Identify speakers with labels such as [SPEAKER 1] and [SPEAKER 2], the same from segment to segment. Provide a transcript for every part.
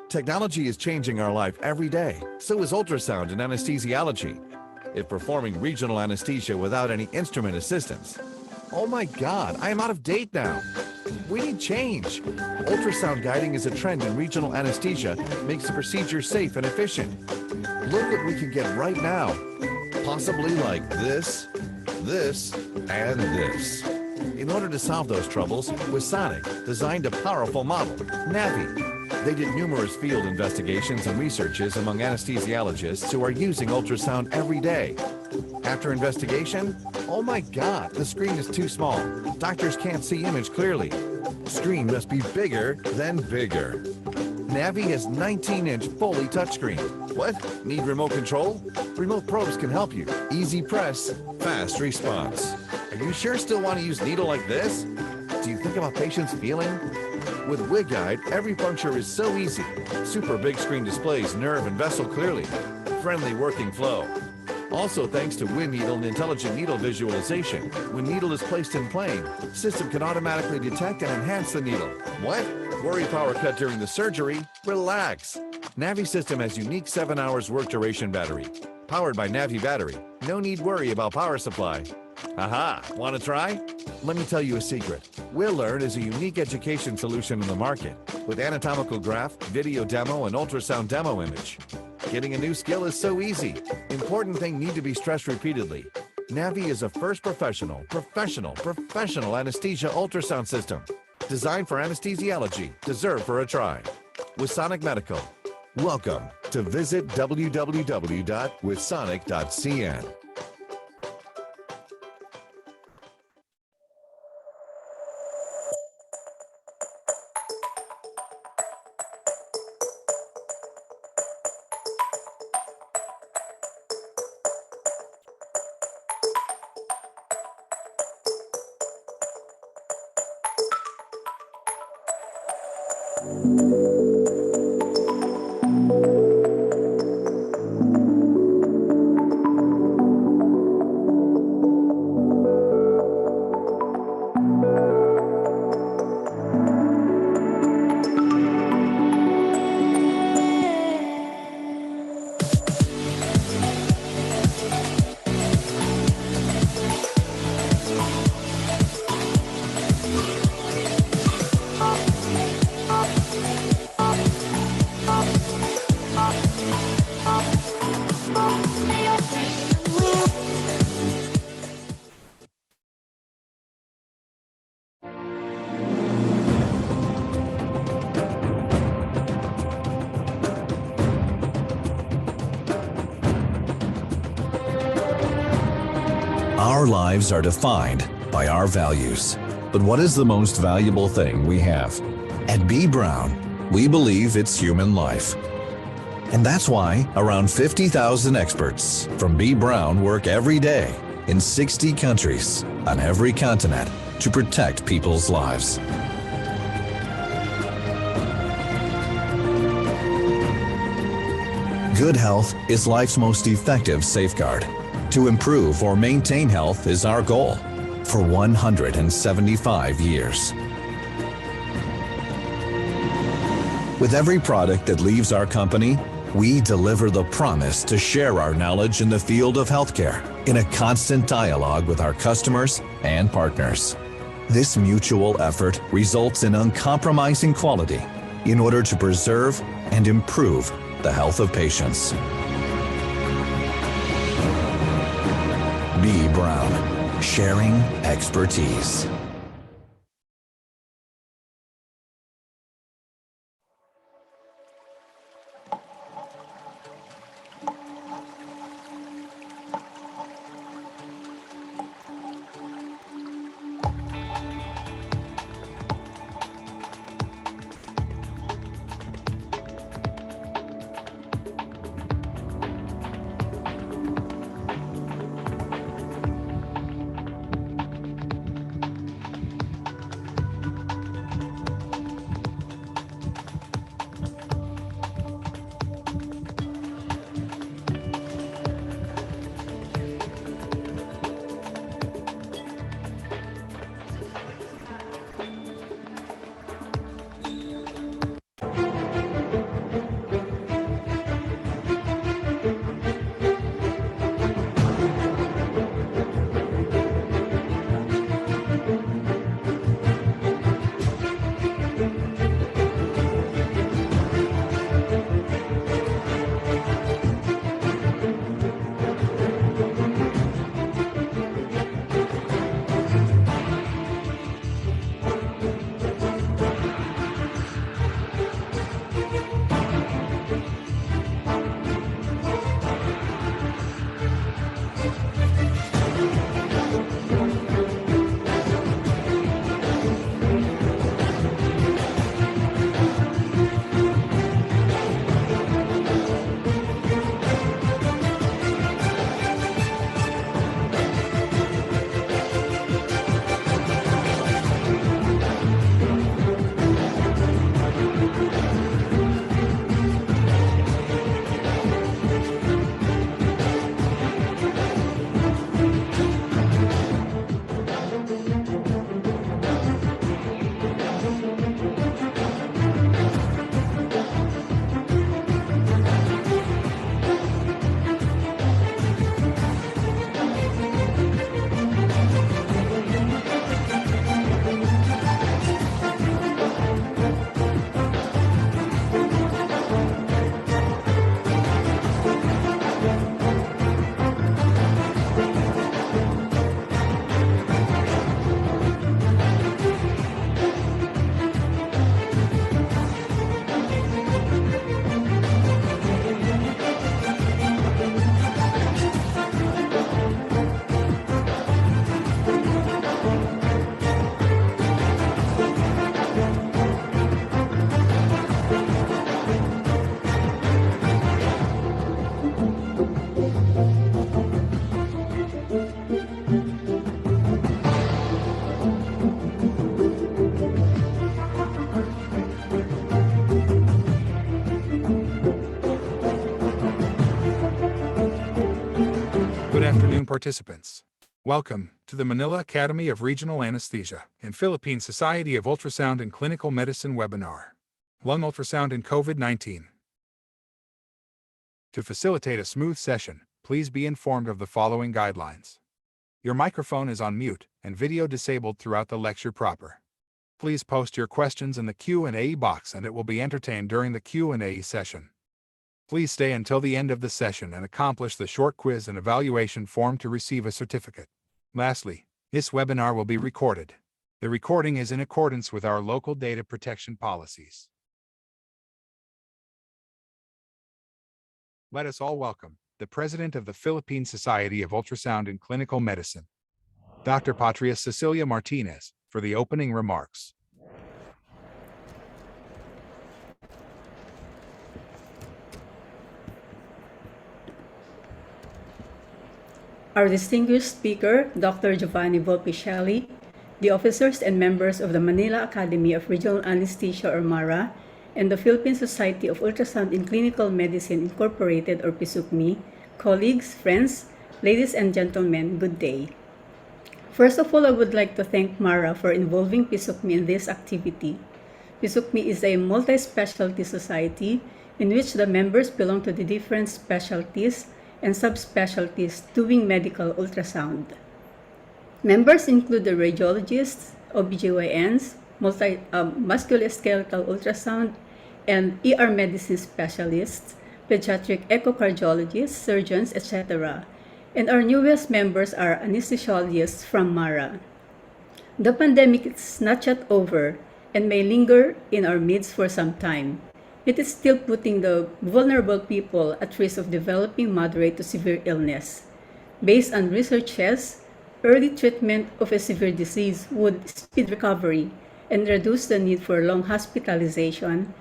[SPEAKER 1] Technology is changing our life every day. So is ultrasound and anesthesiology. If performing regional anesthesia without any instrument assistance. Oh my God, I am out of date now. We need change. Ultrasound guiding is a trend in regional anesthesia, makes the procedure safe and efficient. Look what we can get right now. Possibly like this, this, and this. In order to solve those troubles, Sonic designed a powerful model, Navi. They did numerous field investigations and researches among anesthesiologists who are using ultrasound every day. After investigation, oh my God, the screen is too small. Doctors can't see image clearly. Screen must be bigger than bigger. Navi has 19-inch fully touchscreen. What? Need remote control? Remote probes can help you. Easy press, fast response. Are you sure still want to use needle like this? Do you think about patients feeling? With WigGuide, every puncture is so easy. Super big screen displays nerve and vessel clearly. Friendly working flow. Also thanks to WinNeedle and intelligent needle visualization. When needle is placed in plane, system can automatically detect and enhance the needle. What? Worry power cut during the surgery? Relax. Navi system has unique 7 hours work duration battery. Powered by Navi battery. No need worry about power supply. Aha, want to try? Let me tell you a secret. Will Learn is a unique education solution in the market with anatomical graph, video demo, and ultrasound demo image. Getting a new skill is so easy. Important thing need to be stressed repeatedly. Navi is a first professional anesthesia ultrasound system designed for anesthesiology, deserved for a try. With Sonic Medical. Welcome to visit www.withsonic.cn.
[SPEAKER 2] Our lives are defined by our values. But what is the most valuable thing we have? At B. Brown, we believe it's human life. And that's why around 50,000 experts from B. Brown work every day in 60 countries on every continent to protect people's lives. Good health is life's most effective safeguard. To improve or maintain health is our goal for 175 years. With every product that leaves our company, we deliver the promise to share our knowledge in the field of healthcare in a constant dialogue with our customers and partners. This mutual effort results in uncompromising quality in order to preserve and improve the health of patients. B. Brown, sharing expertise.
[SPEAKER 3] participants. Welcome to the Manila Academy of Regional Anesthesia and Philippine Society of Ultrasound and Clinical Medicine webinar, Lung Ultrasound and COVID-19. To facilitate a smooth session, please be informed of the following guidelines. Your microphone is on mute and video disabled throughout the lecture proper. Please post your questions in the Q&A box and it will be entertained during the Q&A session. Please stay until the end of the session and accomplish the short quiz and evaluation form to receive a certificate. Lastly, this webinar will be recorded. The recording is in accordance with our local data protection policies. Let us all welcome the President of the Philippine Society of Ultrasound and Clinical Medicine, Dr. Patria Cecilia Martinez, for the opening remarks.
[SPEAKER 4] Our distinguished speaker, Dr. Giovanni Volpicelli, the officers and members of the Manila Academy of Regional Anesthesia or MARA, and the Philippine Society of Ultrasound in Clinical Medicine Incorporated or PSUCMI, colleagues, friends, ladies and gentlemen, good day. First of all, I would like to thank MARA for involving PSUCMI in this activity. PSUCMI is a multi-specialty society in which the members belong to the different specialties and subspecialties doing medical ultrasound. Members include the radiologists, OBGYNs, musculoskeletal ultrasound, and ER medicine specialists, pediatric echocardiologists, surgeons, etc. And our newest members are anesthesiologists from MARA. The pandemic is not yet over and may linger in our midst for some time. It is still putting the vulnerable people at risk of developing moderate to severe illness. Based on researches, early treatment of a severe disease would speed recovery and reduce the need for long hospitalization.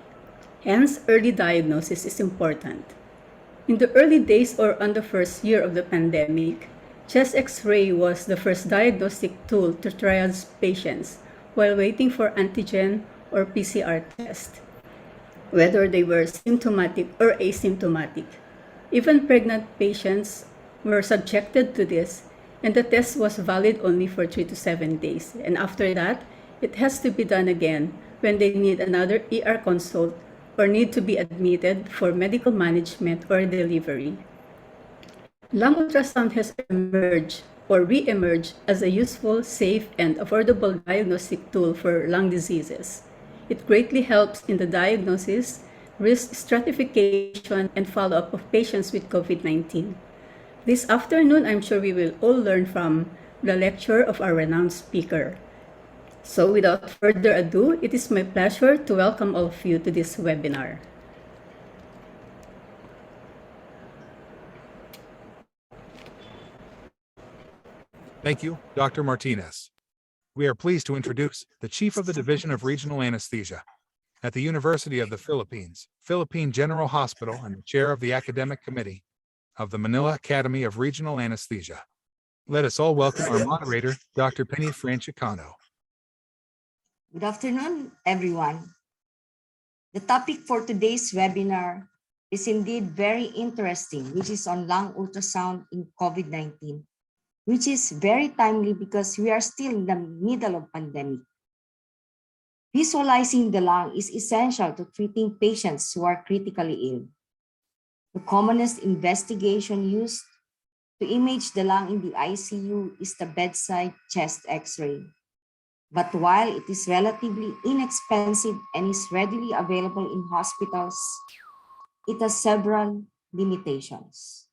[SPEAKER 4] Hence, early diagnosis is important. In the early days or on the first year of the pandemic, chest X-ray was the first diagnostic tool to triage patients while waiting for antigen or PCR test, whether they were symptomatic or asymptomatic. Even pregnant patients were subjected to this, and the test was valid only for 3 to 7 days. And after that, it has to be done again when they need another ER consult or need to be admitted for medical management or delivery. Lung ultrasound has emerged or re-emerged as a useful, safe, and affordable diagnostic tool for lung diseases. It greatly helps in the diagnosis, risk stratification, and follow-up of patients with COVID-19. This afternoon, I'm sure we will all learn from the lecture of our renowned speaker. So without further ado, it is my pleasure to welcome all of you to this webinar.
[SPEAKER 3] Thank you, Dr. Martinez. We are pleased to introduce the Chief of the Division of Regional Anesthesia at the University of the Philippines, Philippine General Hospital, and the Chair of the Academic Committee of the Manila Academy of Regional Anesthesia. Let us all welcome our moderator, Dr. Penny Francicano.
[SPEAKER 5] Good afternoon, everyone. The topic for today's webinar is indeed very interesting, which is on lung ultrasound in COVID-19, which is very timely because we are still in the middle of pandemic. Visualizing the lung is essential to treating patients who are critically ill. The commonest investigation used to image the lung in the ICU is the bedside chest X-ray. But while it is relatively inexpensive and is readily available in hospitals, it has several limitations.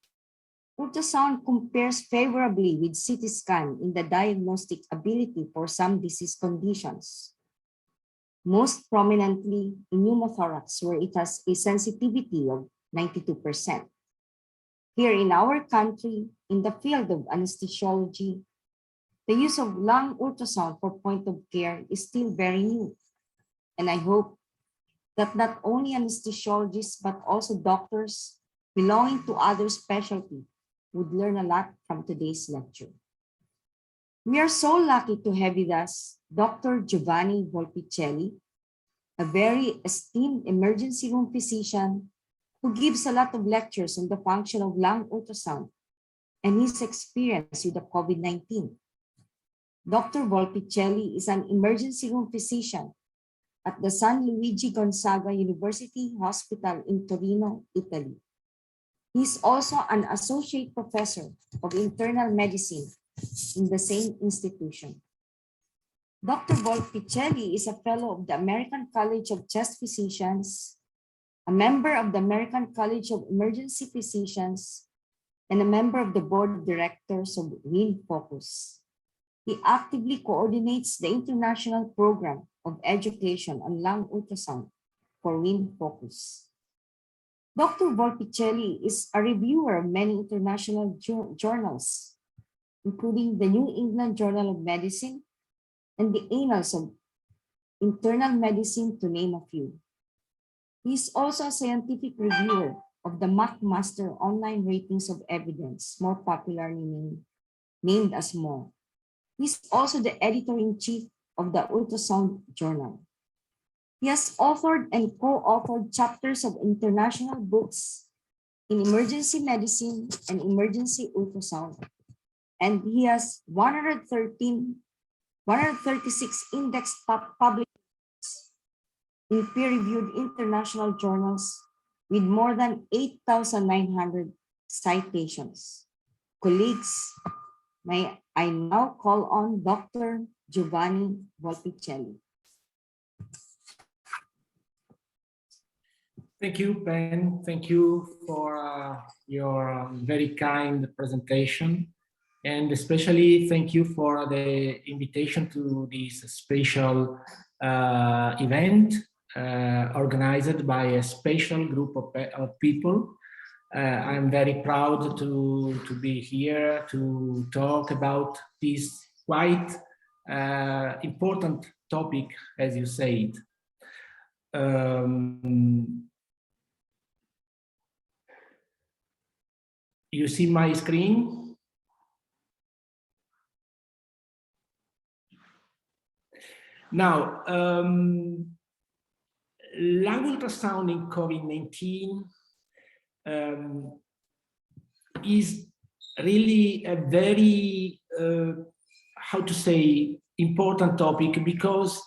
[SPEAKER 5] Ultrasound compares favorably with CT scan in the diagnostic ability for some disease conditions, most prominently in pneumothorax, where it has a sensitivity of 92%. Here in our country, in the field of anesthesiology, the use of lung ultrasound for point of care is still very new. And I hope that not only anesthesiologists, but also doctors belonging to other specialties would learn a lot from today's lecture. We are so lucky to have with us Dr. Giovanni Volpicelli, a very esteemed emergency room physician who gives a lot of lectures on the function of lung ultrasound and his experience with the COVID-19. Dr. Volpicelli is an emergency room physician at the San Luigi Gonzaga University Hospital in Torino, Italy. He is also an associate professor of internal medicine in the same institution. Dr. Volpicelli is a fellow of the American College of Chest Physicians, a member of the American College of Emergency Physicians, and a member of the board of directors of WIN-FOCUS. He actively coordinates the international program of education on lung ultrasound for WIN-FOCUS. Dr. Volpicelli is a reviewer of many international journals, including the New England Journal of Medicine and the Annals of Internal Medicine, to name a few. He is also a scientific reviewer of the McMaster online ratings of evidence, more popularly named as MOR. He's also the editor-in-chief of the Ultrasound Journal. He has authored and co-authored chapters of international books in emergency medicine and emergency ultrasound. And he has 136 indexed publications in peer-reviewed international journals with more than 8,900 citations. Colleagues, may I now call on Dr. Giovanni Volpicelli.
[SPEAKER 6] Thank you, Ben. Thank you for your very kind presentation. And especially thank you for the invitation to this special event organized by a special group of people. I'm very proud to be here to talk about this quite important topic, as you said. You see my screen? Now, lung ultrasound in COVID-19 is really a very, how to say, important topic, because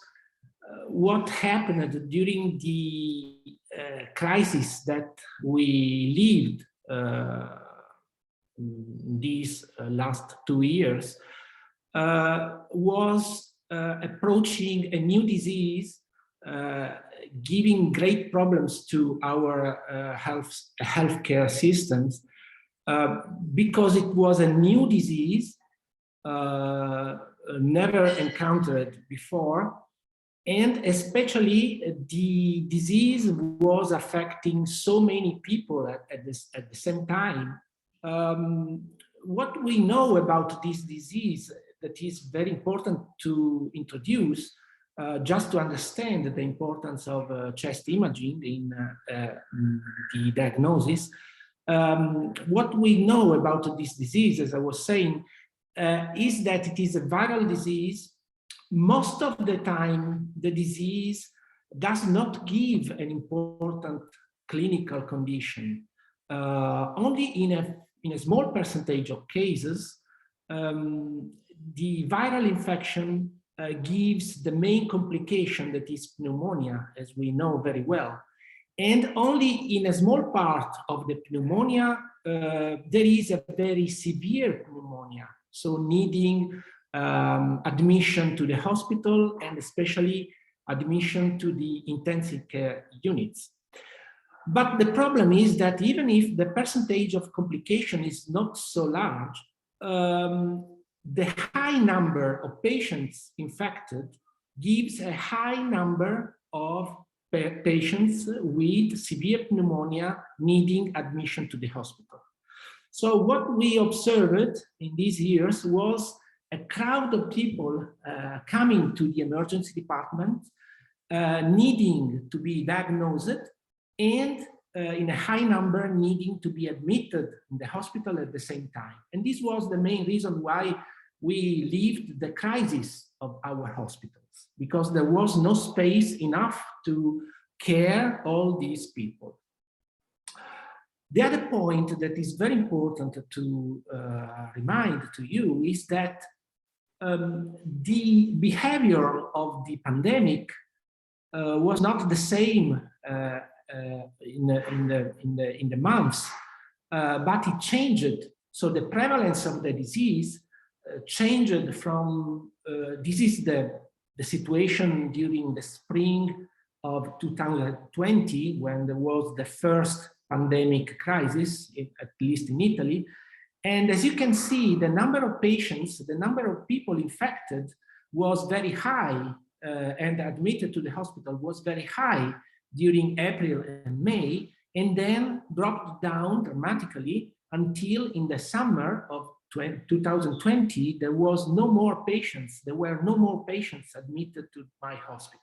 [SPEAKER 6] what happened during the crisis that we lived these last 2 years was approaching a new disease, giving great problems to our healthcare systems, because it was a new disease never encountered before, and especially the disease was affecting so many people at the same time. What we know about this disease that is very important to introduce, just to understand the importance of chest imaging in the diagnosis. What we know about this disease, as I was saying, is that it is a viral disease. Most of the time, the disease does not give an important clinical condition. Only in a small percentage of cases, the viral infection gives the main complication, that is pneumonia, as we know very well. And only in a small part of the pneumonia, there is a very severe pneumonia, so needing admission to the hospital, and especially admission to the intensive care units. But the problem is that even if the percentage of complication is not so large, the high number of patients infected gives a high number of patients with severe pneumonia needing admission to the hospital. So what we observed in these years was a crowd of people coming to the emergency department, needing to be diagnosed, and in a high number needing to be admitted in the hospital at the same time. And this was the main reason why we lived the crisis of our hospitals, because there was no space enough to care all these people. The other point that is very important to remind to you is that the behavior of the pandemic was not the same in the months, but it changed. So the prevalence of the disease changed from this is the situation during the spring of 2020, when there was the first pandemic crisis, at least in Italy. And as you can see, the number of patients, the number of people infected was very high and admitted to the hospital was very high during April and May, and then dropped down dramatically until in the summer of 2020, there were no more patients admitted to my hospital.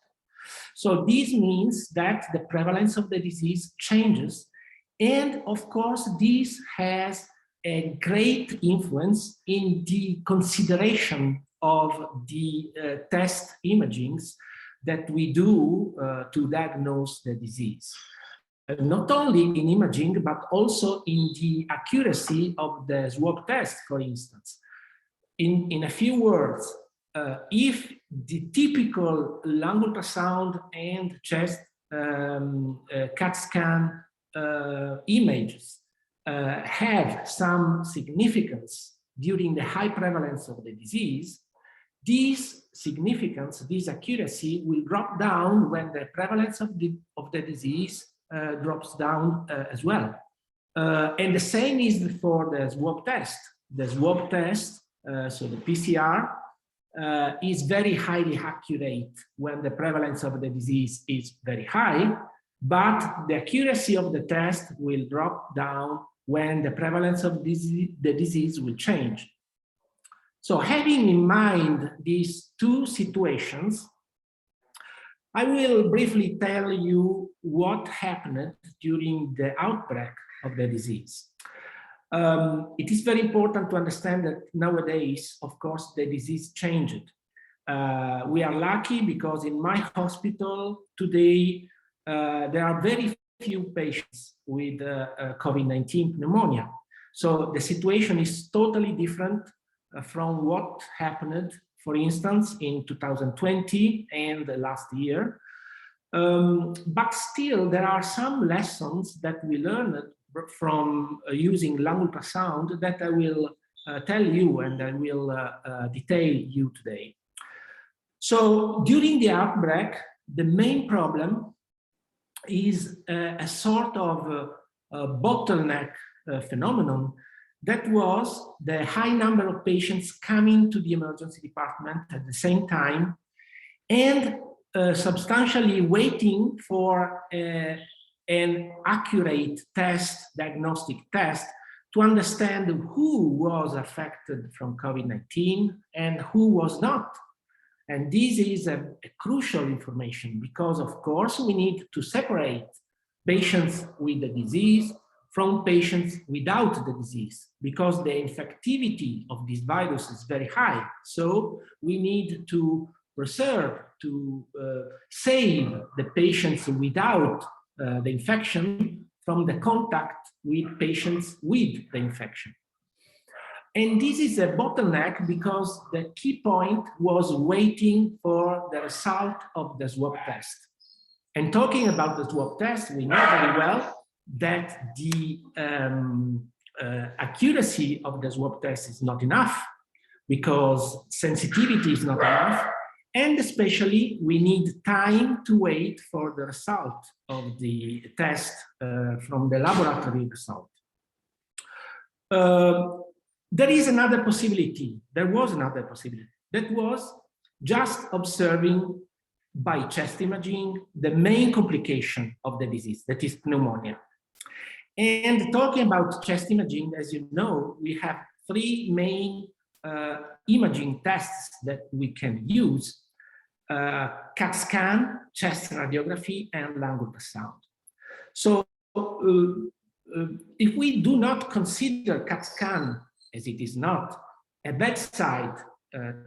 [SPEAKER 6] So this means that the prevalence of the disease changes. And of course, this has a great influence in the consideration of the test imagings that we do to diagnose the disease. Not only in imaging, but also in the accuracy of the swab test, for instance. In a few words, if the typical lung ultrasound and chest CAT scan images have some significance during the high prevalence of the disease, this significance, this accuracy will drop down when the prevalence of the disease drops down as well. And the same is for the swab test. The swab test, so the PCR, is very highly accurate when the prevalence of the disease is very high, but the accuracy of the test will drop down when the prevalence of the disease will change. So having in mind these two situations, I will briefly tell you what happened during the outbreak of the disease. It is very important to understand that nowadays, of course, the disease changed. We are lucky because in my hospital today, there are very few patients with COVID-19 pneumonia. So the situation is totally different from what happened, for instance, in 2020 and last year. But still, there are some lessons that we learned from using lung ultrasound that I will tell you and I will detail you today. So during the outbreak, the main problem is a sort of bottleneck phenomenon. That was the high number of patients coming to the emergency department at the same time and substantially waiting for an accurate test, diagnostic test, to understand who was affected from COVID-19 and who was not. And this is a crucial information because, of course, we need to separate patients with the disease from patients without the disease, because the infectivity of this virus is very high. So we need to preserve, to save the patients without the infection from the contact with patients with the infection. And this is a bottleneck because the key point was waiting for the result of the swab test. And talking about the swab test, we know very well that the accuracy of the swab test is not enough because sensitivity is not enough. And especially, we need time to wait for the result of the test from the laboratory result. There is another possibility. There was another possibility. That was just observing by chest imaging the main complication of the disease, that is pneumonia. And talking about chest imaging, as you know, we have three main imaging tests that we can use: CAT scan, chest radiography, and lung ultrasound. So if we do not consider CAT scan, as it is not, a bedside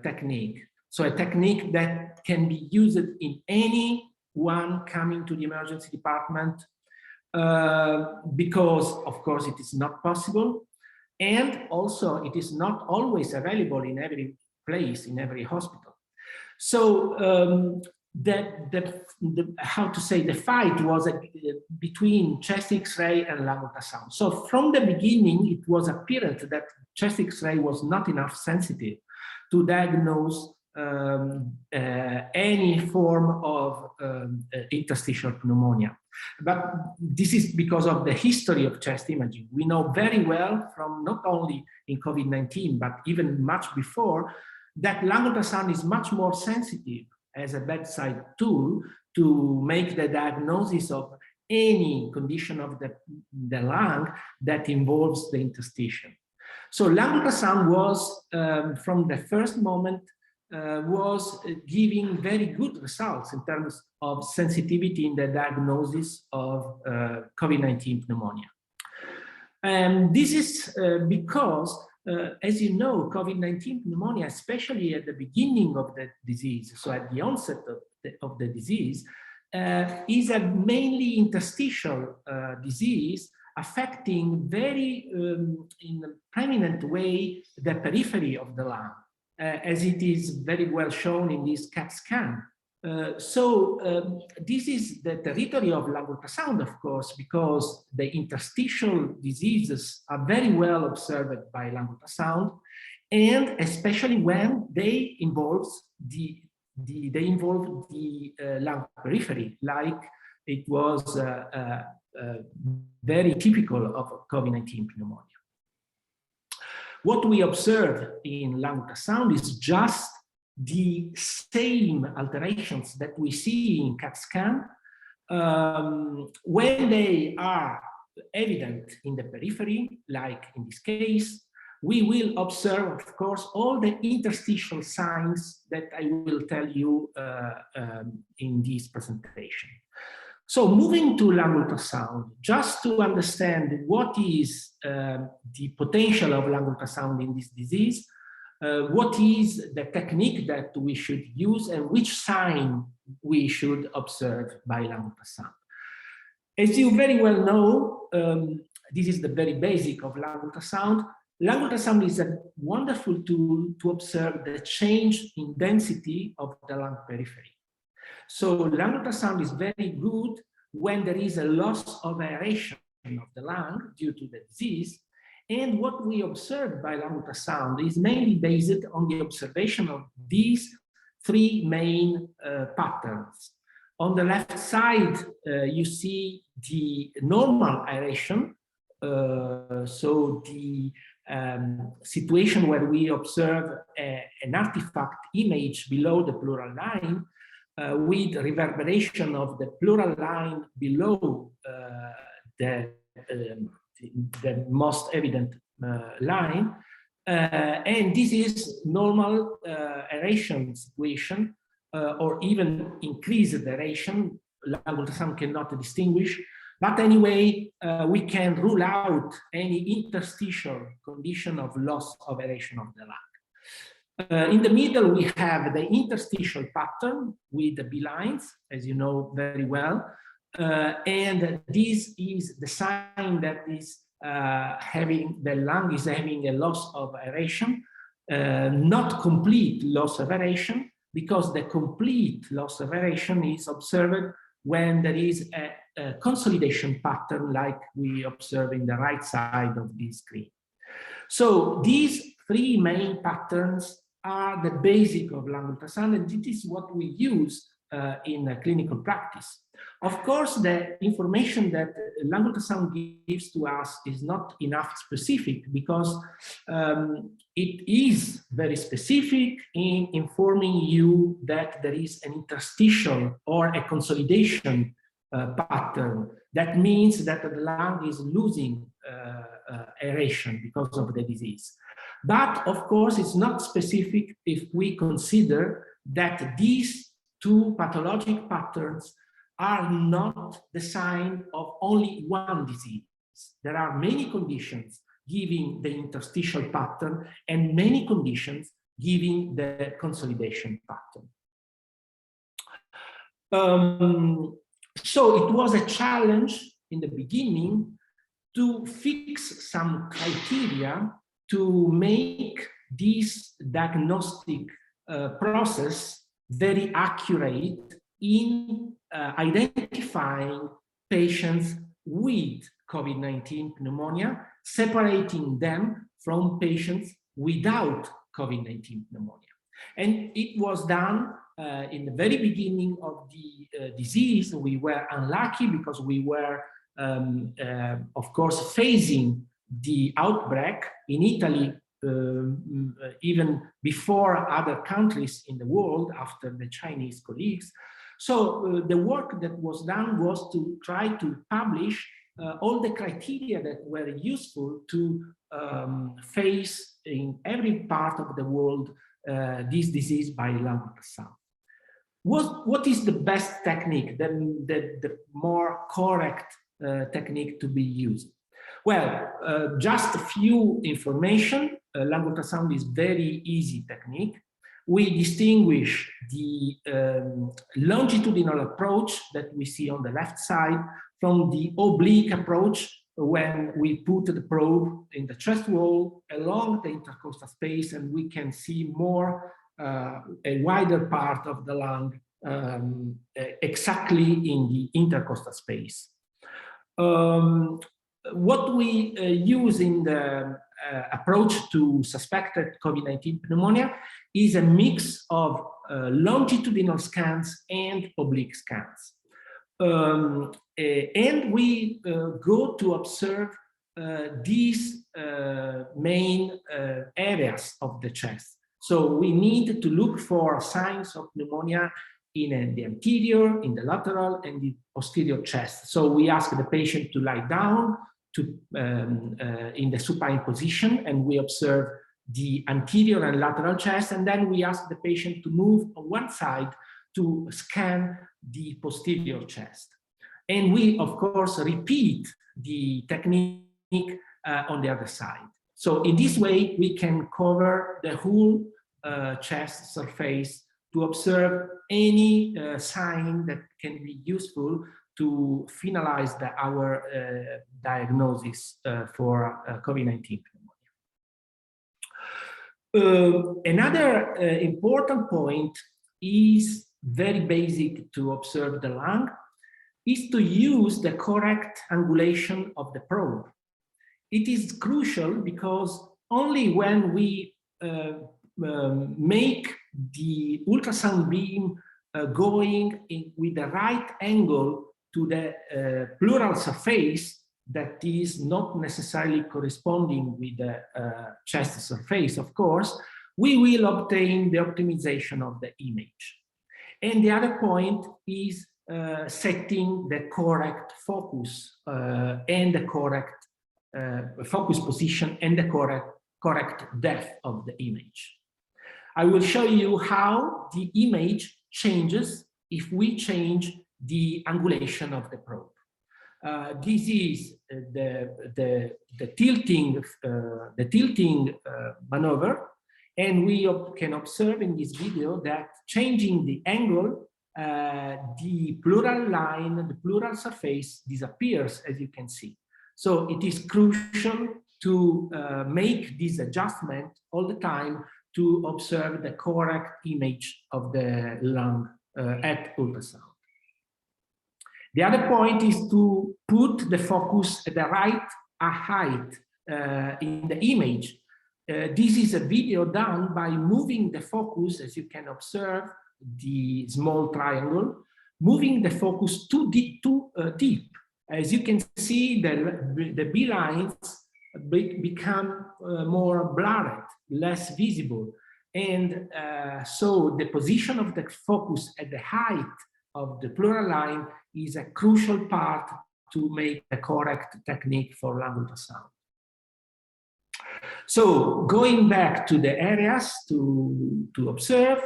[SPEAKER 6] technique, so a technique that can be used in anyone coming to the emergency department, because, of course, it is not possible. And also, it is not always available in every place, in every hospital. So how to say, the fight was between chest X-ray and lung ultrasound. So from the beginning, it was apparent that chest X-ray was not enough sensitive to diagnose any form of interstitial pneumonia. But this is because of the history of chest imaging. We know very well from not only in COVID-19, but even much before, that lung ultrasound is much more sensitive as a bedside tool to make the diagnosis of any condition of the lung that involves the interstitium. So lung ultrasound was, from the first moment, was giving very good results in terms of sensitivity in the diagnosis of COVID-19 pneumonia. And this is because, as you know, COVID-19 pneumonia, especially at the beginning of the disease, so at the onset of the disease, is a mainly interstitial disease affecting very, in a prominent way, the periphery of the lung, as it is very well shown in this CAT scan. This is the territory of lung ultrasound, of course, because the interstitial diseases are very well observed by lung ultrasound, and especially when they involve the lung periphery, like it was very typical of COVID-19 pneumonia. What we observe in lung ultrasound is just the same alterations that we see in CAT scan when they are evident in the periphery, like in this case. We will observe, of course, all the interstitial signs that I will tell you in this presentation. So moving to lung ultrasound, just to understand what is the potential of lung ultrasound in this disease, what is the technique that we should use, and which sign we should observe by lung ultrasound. As you very well know, this is the very basic of lung ultrasound. Lung ultrasound is a wonderful tool to observe the change in density of the lung periphery. So lung ultrasound is very good when there is a loss of aeration of the lung due to the disease. And what we observe by lung ultrasound is mainly based on the observation of these three main patterns. On the left side, you see the normal aeration. So the situation where we observe an artifact image below the pleural line with reverberation of the pleural line below the most evident line. And this is normal aeration situation or even increased aeration. Lung ultrasound cannot distinguish. But anyway, we can rule out any interstitial condition of loss of aeration of the lung. In the middle, we have the interstitial pattern with the B lines, as you know very well. And this is the sign that is the lung is having a loss of aeration, not complete loss of aeration, because the complete loss of aeration is observed when there is a consolidation pattern like we observe in the right side of this screen. So these three main patterns are the basic of lung ultrasound, and this is what we use in clinical practice. Of course, the information that lung ultrasound gives to us is not enough specific, because it is very specific in informing you that there is an interstitial or a consolidation pattern. That means that the lung is losing aeration because of the disease. But of course, it's not specific if we consider that these two pathologic patterns are not the sign of only one disease. There are many conditions giving the interstitial pattern and many conditions giving the consolidation pattern. So it was a challenge in the beginning to fix some criteria to make this diagnostic process very accurate in identifying patients with COVID-19 pneumonia, separating them from patients without COVID-19 pneumonia. And it was done in the very beginning of the disease. We were unlucky because we were, of course, facing the outbreak in Italy, even before other countries in the world, after the Chinese colleagues. So the work that was done was to try to publish all the criteria that were useful to face in every part of the world this disease by lung ultrasound. What is the best technique, the more correct technique to be used? Well, just a few information. Lung ultrasound is very easy technique. We distinguish the longitudinal approach that we see on the left side from the oblique approach when we put the probe in the chest wall along the intercostal space, and we can see more a wider part of the lung exactly in the intercostal space. What we use in the approach to suspected COVID-19 pneumonia is a mix of longitudinal scans and oblique scans. And we go to observe these main areas of the chest. So we need to look for signs of pneumonia in the anterior, in the lateral, and the posterior chest. So we ask the patient to lie down in the supine position, and we observe the anterior and lateral chest, and then we ask the patient to move on one side to scan the posterior chest. And we, of course, repeat the technique on the other side. So in this way, we can cover the whole chest surface to observe any sign that can be useful to finalize our diagnosis for COVID-19 pneumonia. Another important point is very basic to observe the lung, is to use the correct angulation of the probe. It is crucial because only when we make the ultrasound beam going with the right angle to the pleural surface that is not necessarily corresponding with the chest surface, of course, we will obtain the optimization of the image. And the other point is setting the correct focus and the correct focus position and the correct depth of the image. I will show you how the image changes if we change the angulation of the probe. This is the tilting maneuver, and we can observe in this video that changing the angle, the pleural line, the pleural surface disappears, as you can see. So it is crucial to make this adjustment all the time to observe the correct image of the lung at ultrasound. The other point is to put the focus at the right height in the image. This is a video done by moving the focus, as you can observe, the small triangle, moving the focus too deep. As you can see, the B lines become more blurred, less visible. And so the position of the focus at the height of the pleural line is a crucial part to make the correct technique for lung ultrasound. So going back to the areas to observe,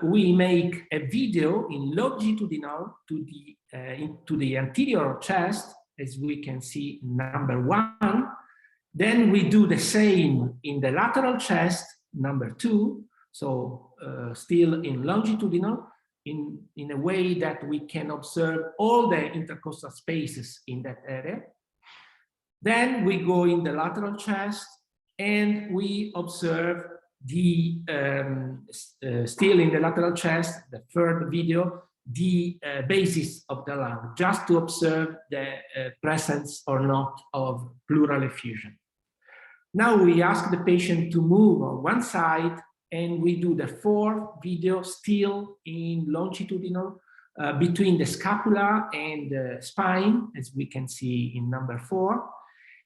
[SPEAKER 6] we make a video in longitudinal to the anterior chest, as we can see number 1. Then we do the same in the lateral chest, number 2. So still in longitudinal. in a way that we can observe all the intercostal spaces in that area. Then we go in the lateral chest and we observe the, still in the lateral chest, the third video, the basis of the lung, just to observe the presence or not of pleural effusion. Now we ask the patient to move on one side and we do the fourth video still in longitudinal between the scapula and the spine, as we can see in number 4.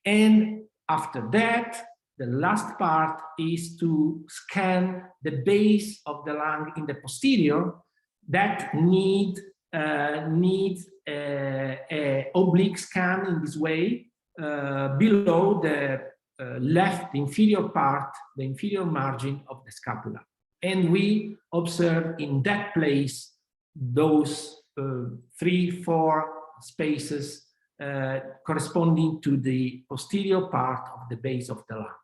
[SPEAKER 6] And after that, the last part is to scan the base of the lung in the posterior that needs a oblique scan in this way below the left inferior part, the inferior margin of the scapula. And we observe in that place those 3-4 spaces corresponding to the posterior part of the base of the lung.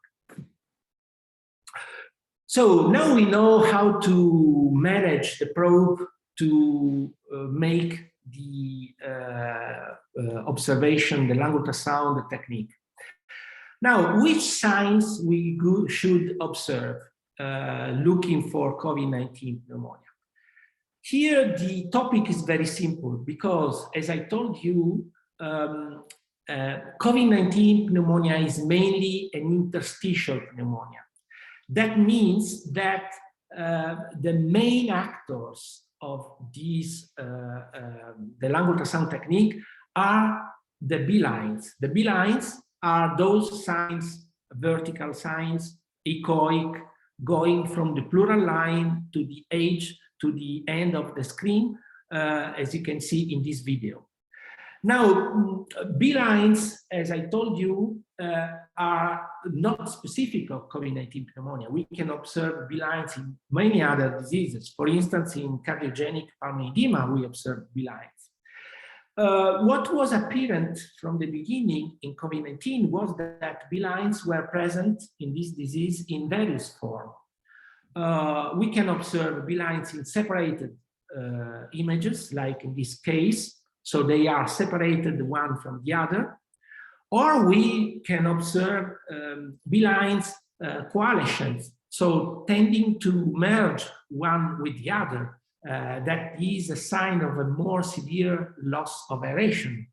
[SPEAKER 6] So now we know how to manage the probe to make the observation, the lung ultrasound technique. Now, which signs we should observe looking for COVID-19 pneumonia? Here, the topic is very simple because, as I told you, COVID-19 pneumonia is mainly an interstitial pneumonia. That means that the main actors of these, the lung ultrasound technique are the B lines. The B lines are those signs, vertical signs, echoic, going from the pleural line to the edge, to the end of the screen, as you can see in this video. Now, B lines, as I told you, are not specific of COVID-19 pneumonia. We can observe B lines in many other diseases. For instance, in cardiogenic pulmonary edema, we observe B lines. What was apparent from the beginning in COVID-19 was that B lines were present in this disease in various forms. We can observe B lines in separated images, like in this case, so they are separated one from the other, or we can observe B lines coalescence, so tending to merge one with the other. That is a sign of a more severe loss of aeration.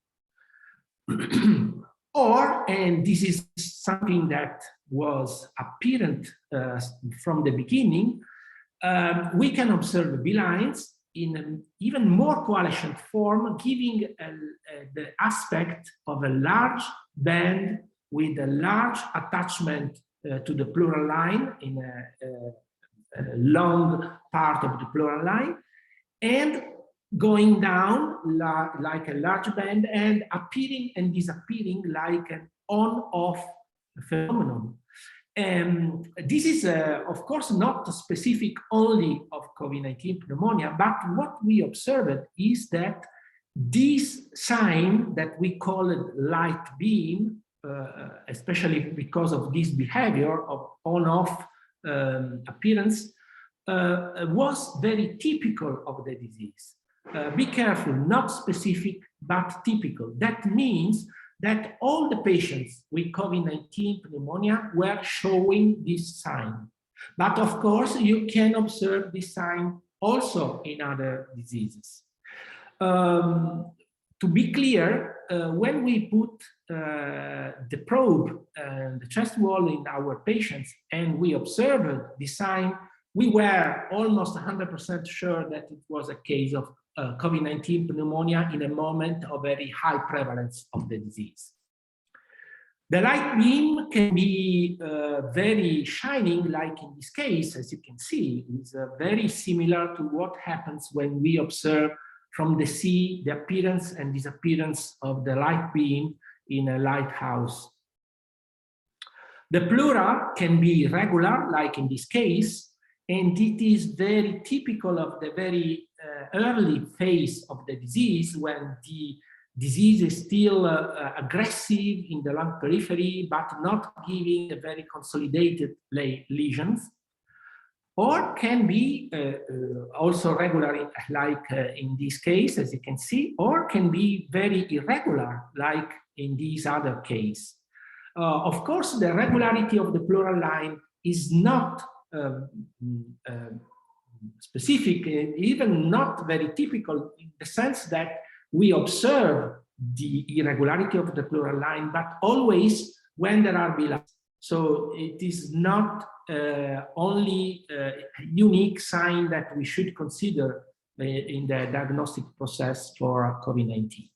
[SPEAKER 6] Or, and this is something that was apparent from the beginning, we can observe B lines in an even more coalescent form, giving the aspect of a large band with a large attachment to the pleural line in a long part of the pleural line, and going down like a large band and appearing and disappearing like an on-off phenomenon. This is, of course, not specific only of COVID-19 pneumonia, but what we observed is that this sign that we call it light beam, especially because of this behavior of on-off appearance, was very typical of the disease. Be careful, not specific, but typical. That means that all the patients with COVID-19 pneumonia were showing this sign. But of course, you can observe this sign also in other diseases. To be clear, when we put the probe and the chest wall in our patients and we observed the sign, we were almost 100% sure that it was a case of COVID-19 pneumonia in a moment of very high prevalence of the disease. The light beam can be very shining, like in this case, as you can see. It's very similar to what happens when we observe from the sea the appearance and disappearance of the light beam in a lighthouse. The pleura can be regular, like in this case, and it is very typical of the very early phase of the disease, when the disease is still aggressive in the lung periphery, but not giving a very consolidated lesions. or can be also regular, like in this case, as you can see, or can be very irregular, like in this other case. Of course, the regularity of the pleural line is not specific, even not very typical, in the sense that we observe the irregularity of the pleural line, but always when there are bilines. So it is not only a unique sign that we should consider in the diagnostic process for COVID-19.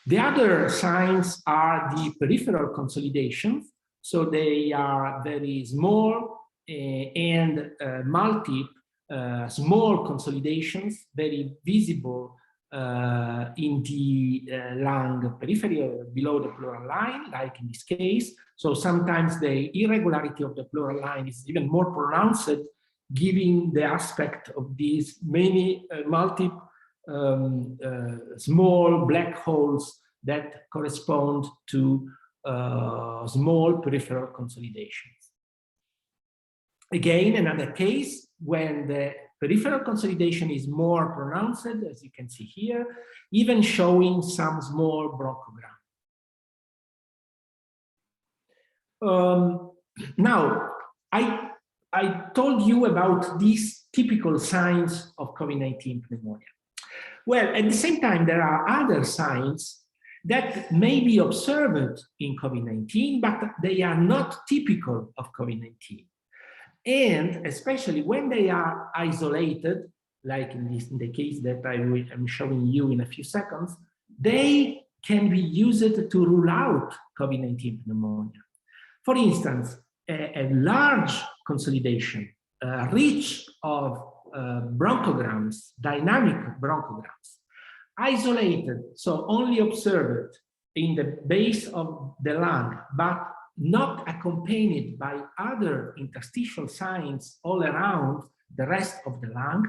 [SPEAKER 6] The other signs are the peripheral consolidations. So they are very small and multiple small consolidations, very visible in the lung periphery below the pleural line, like in this case. So sometimes the irregularity of the pleural line is even more pronounced, giving the aspect of these many multiple small black holes that correspond to small peripheral consolidations. Again, another case when the peripheral consolidation is more pronounced, as you can see here, even showing some small bronchogram. Now, I told you about these typical signs of COVID-19 pneumonia. Well, at the same time, there are other signs that may be observed in COVID-19, but they are not typical of COVID-19. And especially when they are isolated, like in the case that I'm showing you in a few seconds, they can be used to rule out COVID-19 pneumonia. For instance, a large consolidation, rich of bronchograms, dynamic bronchograms, isolated, so only observed in the base of the lung, but not accompanied by other interstitial signs all around the rest of the lung,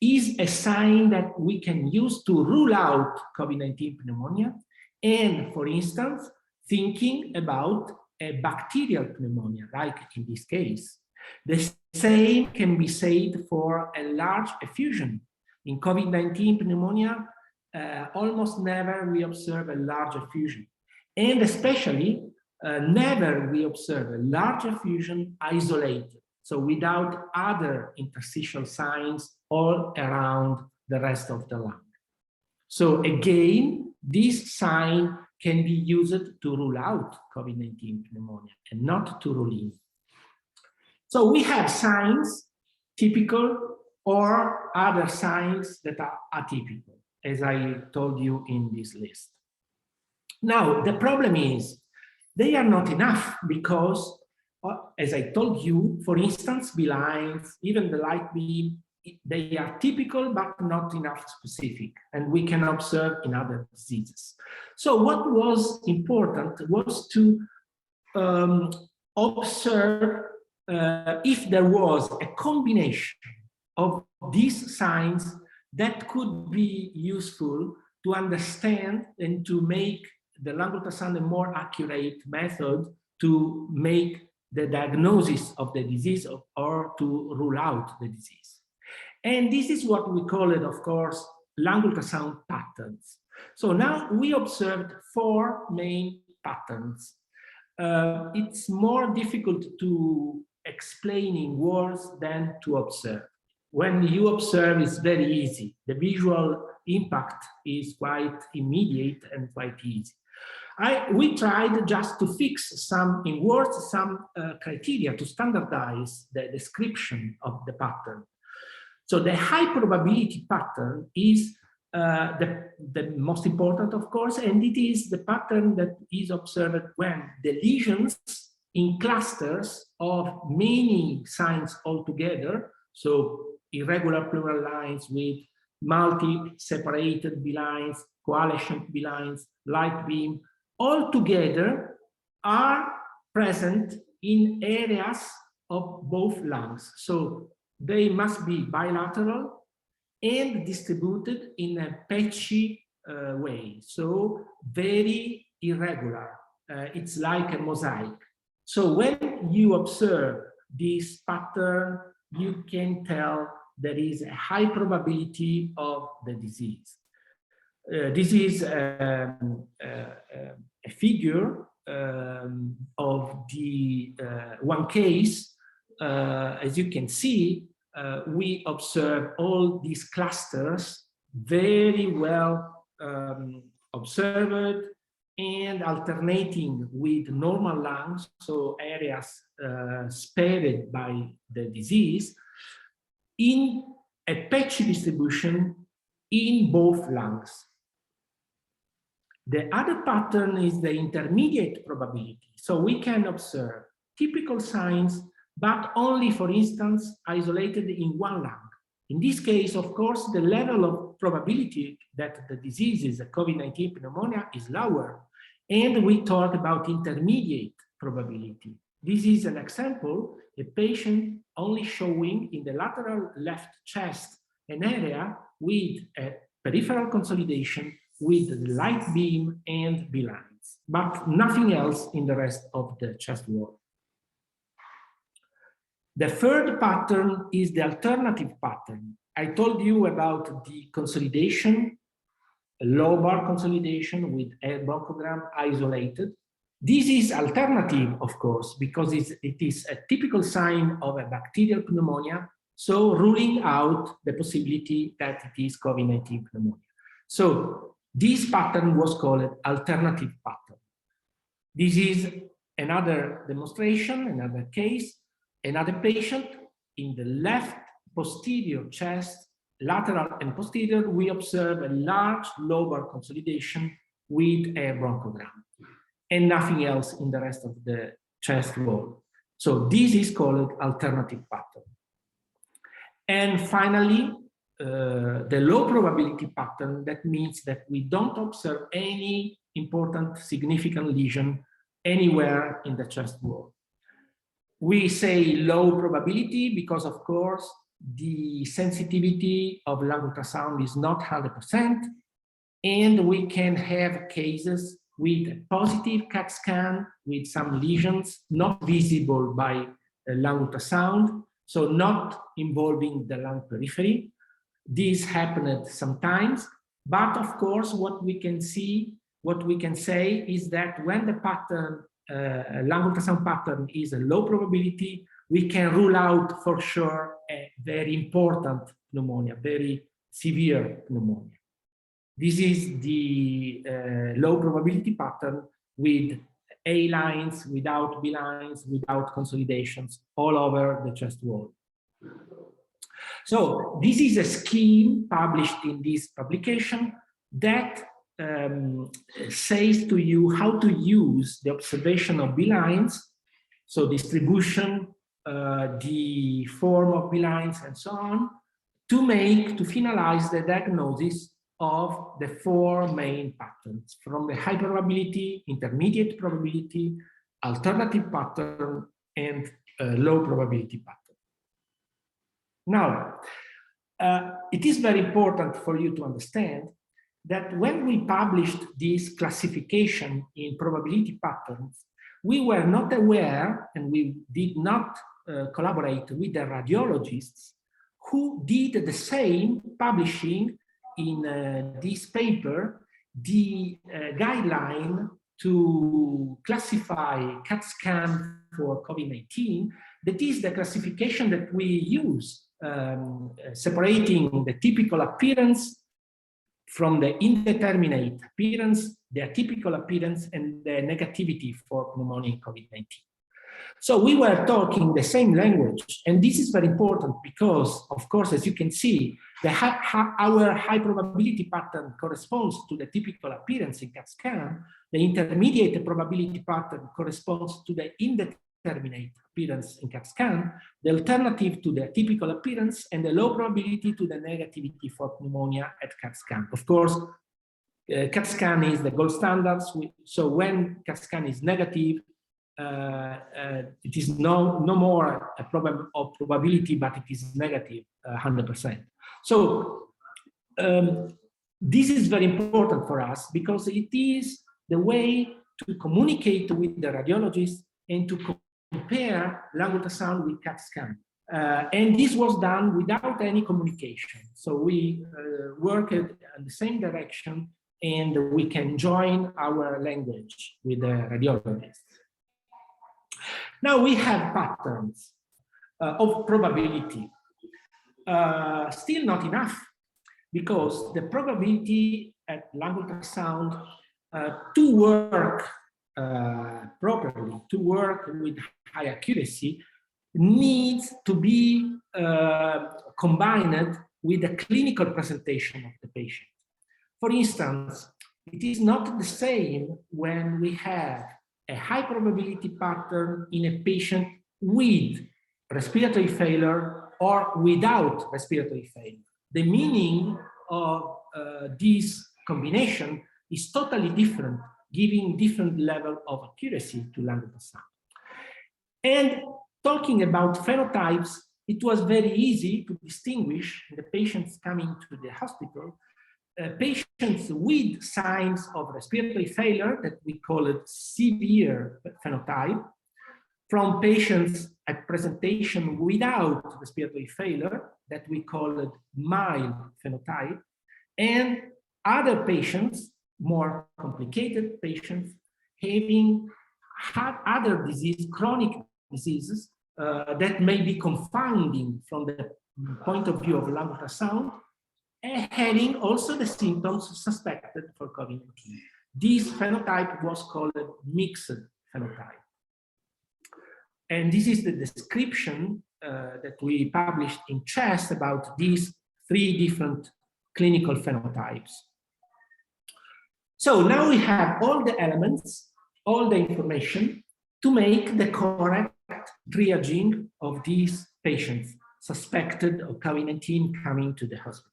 [SPEAKER 6] is a sign that we can use to rule out COVID-19 pneumonia. And for instance, thinking about a bacterial pneumonia, like in this case. The same can be said for a large effusion. In COVID-19 pneumonia, almost never we observe a large effusion. And especially, never we observe a large effusion isolated, so without other interstitial signs all around the rest of the lung. So again, this sign can be used to rule out COVID-19 pneumonia and not to rule in. So we have signs typical or other signs that are atypical, as I told you in this list. Now, the problem is they are not enough because, as I told you, for instance, B-lines, even the light beam, they are typical but not enough specific, and we can observe in other diseases. So what was important was to observe if there was a combination of these signs that could be useful to understand and to make the lung ultrasound a more accurate method to make the diagnosis of the disease or to rule out the disease. And this is what we call it, of course, lung ultrasound patterns. So now we observed 4 main patterns. It's more difficult to explain in words than to observe. When you observe, it's very easy. The visual impact is quite immediate and quite easy. We tried just to fix some, in words, some criteria to standardize the description of the pattern. So the high probability pattern is the most important, of course, and it is the pattern that is observed when the lesions in clusters of many signs altogether, so irregular pleural lines with multi-separated B-lines, coalescent B-lines, light beam, all together are present in areas of both lungs. So they must be bilateral and distributed in a patchy way, so very irregular. It's like a mosaic. So when you observe this pattern, you can tell there is a high probability of the disease. This is a figure of the one case. As you can see, we observe all these clusters very well observed and alternating with normal lungs, so areas spared by the disease, in a patchy distribution in both lungs. The other pattern is the intermediate probability. So we can observe typical signs, but only, for instance, isolated in one lung. In this case, of course, the level of probability that the disease is a COVID-19 pneumonia is lower, and we talk about intermediate probability. This is an example, a patient only showing in the lateral left chest an area with a peripheral consolidation with light beam and B lines, but nothing else in the rest of the chest wall. The third pattern is the alternative pattern. I told you about the consolidation, lobar consolidation with air bronchogram isolated. This is alternative, of course, because it is a typical sign of a bacterial pneumonia, so ruling out the possibility that it is COVID-19 pneumonia. So this pattern was called alternative pattern. This is another demonstration, another case, another patient in the left posterior chest, lateral and posterior, we observe a large lobar consolidation with a bronchogram and nothing else in the rest of the chest wall. So this is called alternative pattern. And finally, the low probability pattern, that means that we don't observe any important significant lesion anywhere in the chest wall. We say low probability because, of course, the sensitivity of lung ultrasound is not 100%, and we can have cases with a positive CAT scan with some lesions not visible by lung ultrasound, so not involving the lung periphery. This happened sometimes, but of course, what we can see, what we can say is that when the pattern, lung ultrasound pattern is a low probability, we can rule out for sure a very important pneumonia, very severe pneumonia. This is the low probability pattern with A lines, without B lines, without consolidations all over the chest wall. So this is a scheme published in this publication that says to you how to use the observation of B lines, so distribution, the form of B lines, and so on, to finalize the diagnosis of the four main patterns, from the high probability, intermediate probability, alternative pattern, and low probability pattern. Now, it is very important for you to understand that when we published this classification in probability patterns, we were not aware, and we did not collaborate with the radiologists who did the same, publishing in this paper the guideline to classify CAT scan for COVID-19. That is the classification that we use, separating the typical appearance from the indeterminate appearance, the atypical appearance, and the negativity for pneumonia in COVID-19. So we were talking the same language, and this is very important because, of course, as you can see, our high probability pattern corresponds to the typical appearance in CAT scan. The intermediate probability pattern corresponds to the indeterminate appearance in CAT scan, the alternative to the atypical appearance, and the low probability to the negativity for pneumonia at CAT scan. Of course, CAT scan is the gold standard, so when CAT scan is negative, it is no more a problem of probability, but it is negative 100%. So this is very important for us because it is the way to communicate with the radiologist and to compare lung ultrasound with CAT scan. And this was done without any communication. So we worked in the same direction, and we can join our language with the radiologist. Now we have patterns of probability. Still not enough, because the probability at lung ultrasound to work properly, to work with high accuracy, needs to be combined with the clinical presentation of the patient. For instance, it is not the same when we have a high probability pattern in a patient with respiratory failure or without respiratory failure. The meaning of this combination is totally different, giving different level of accuracy to lung ultrasound. And talking about phenotypes, it was very easy to distinguish the patients coming to the hospital, patients with signs of respiratory failure, that we call it severe phenotype, from patients at presentation without respiratory failure, that we call it mild phenotype, and other patients, more complicated patients, having had other disease, chronic diseases that may be confounding from the point of view of lung ultrasound, and having also the symptoms suspected for COVID-19. This phenotype was called mixed phenotype. And this is the description that we published in CHEST about these three different clinical phenotypes. So now we have all the elements, all the information to make the correct triaging of these patients suspected of COVID-19 coming to the hospital.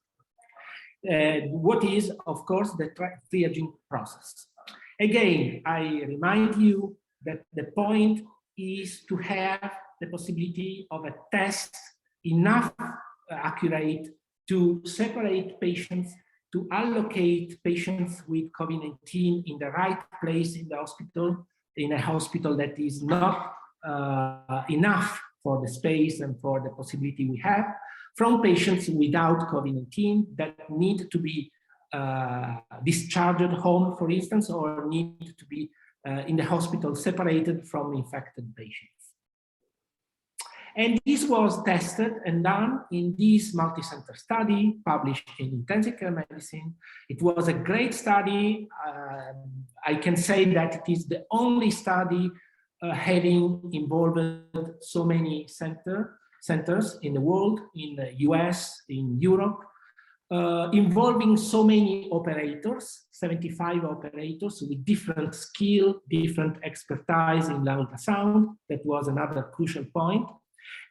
[SPEAKER 6] What is, of course, the triaging process? Again, I remind you that the point is to have the possibility of a test enough accurate to separate patients, to allocate patients with COVID-19 in the right place in the hospital, in a hospital that is not enough for the space and for the possibility we have, from patients without COVID-19 that need to be discharged at home, for instance, or need to be in the hospital separated from infected patients. And this was tested and done in this multi-center study published in Intensive Care Medicine. It was a great study. I can say that it is the only study having involved so many centers in the world, in the US, in Europe, involving so many operators, 75 operators with different skill, different expertise in lung ultrasound. That was another crucial point.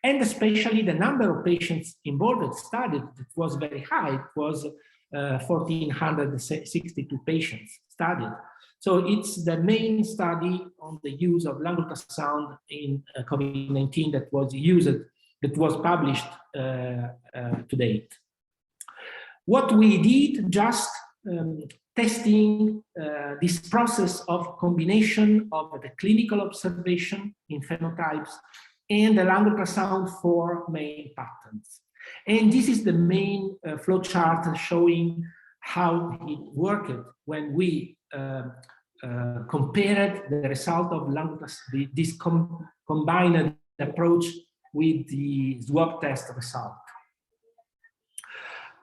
[SPEAKER 6] And especially the number of patients involved studied, it was very high. It was 1,462 patients studied. So it's the main study on the use of lung ultrasound in COVID-19 that was published to date. What we did, just testing this process of combination of the clinical observation in phenotypes and the lung ultrasound for main patterns. And this is the main flow chart showing how it worked when we compared the result of lung ultrasound, this combined approach with the swab test result.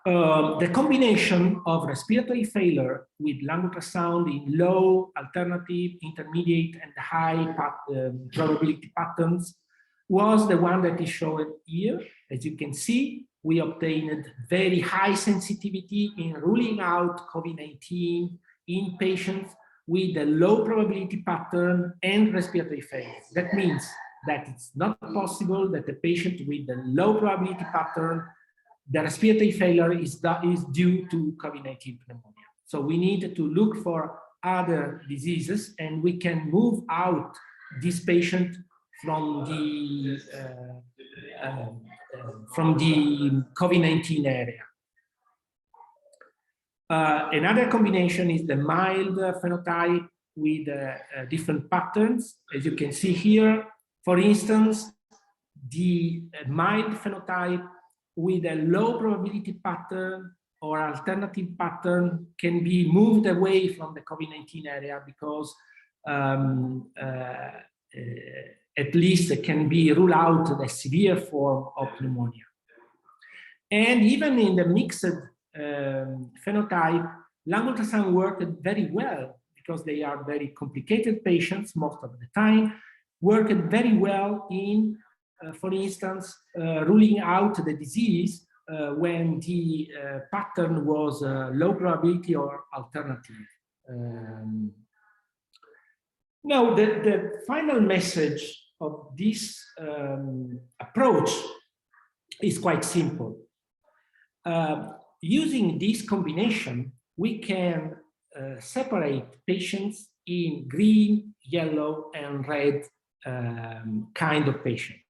[SPEAKER 6] The combination of respiratory failure with lung ultrasound in low, alternative, intermediate, and high probability patterns was the one that is shown here. As you can see, we obtained very high sensitivity in ruling out COVID-19 in patients with a low probability pattern and respiratory failure. That means that it's not possible that the patient with the low probability pattern, the respiratory failure is due to COVID-19 pneumonia. So we need to look for other diseases, and we can move out this patient from the COVID-19 area. Another combination is the mild phenotype with different patterns. As you can see here, For instance, the mild phenotype with a low probability pattern or alternative pattern can be moved away from the COVID-19 area because at least it can be ruled out the severe form of pneumonia. And even in the mixed phenotype, lung ultrasound worked very well because they are very complicated patients most of the time, worked very well in, for instance, ruling out the disease when the pattern was low probability or alternative. Now, the final message of this approach is quite simple. Using this combination, we can separate patients in green, yellow, and red kind of patients.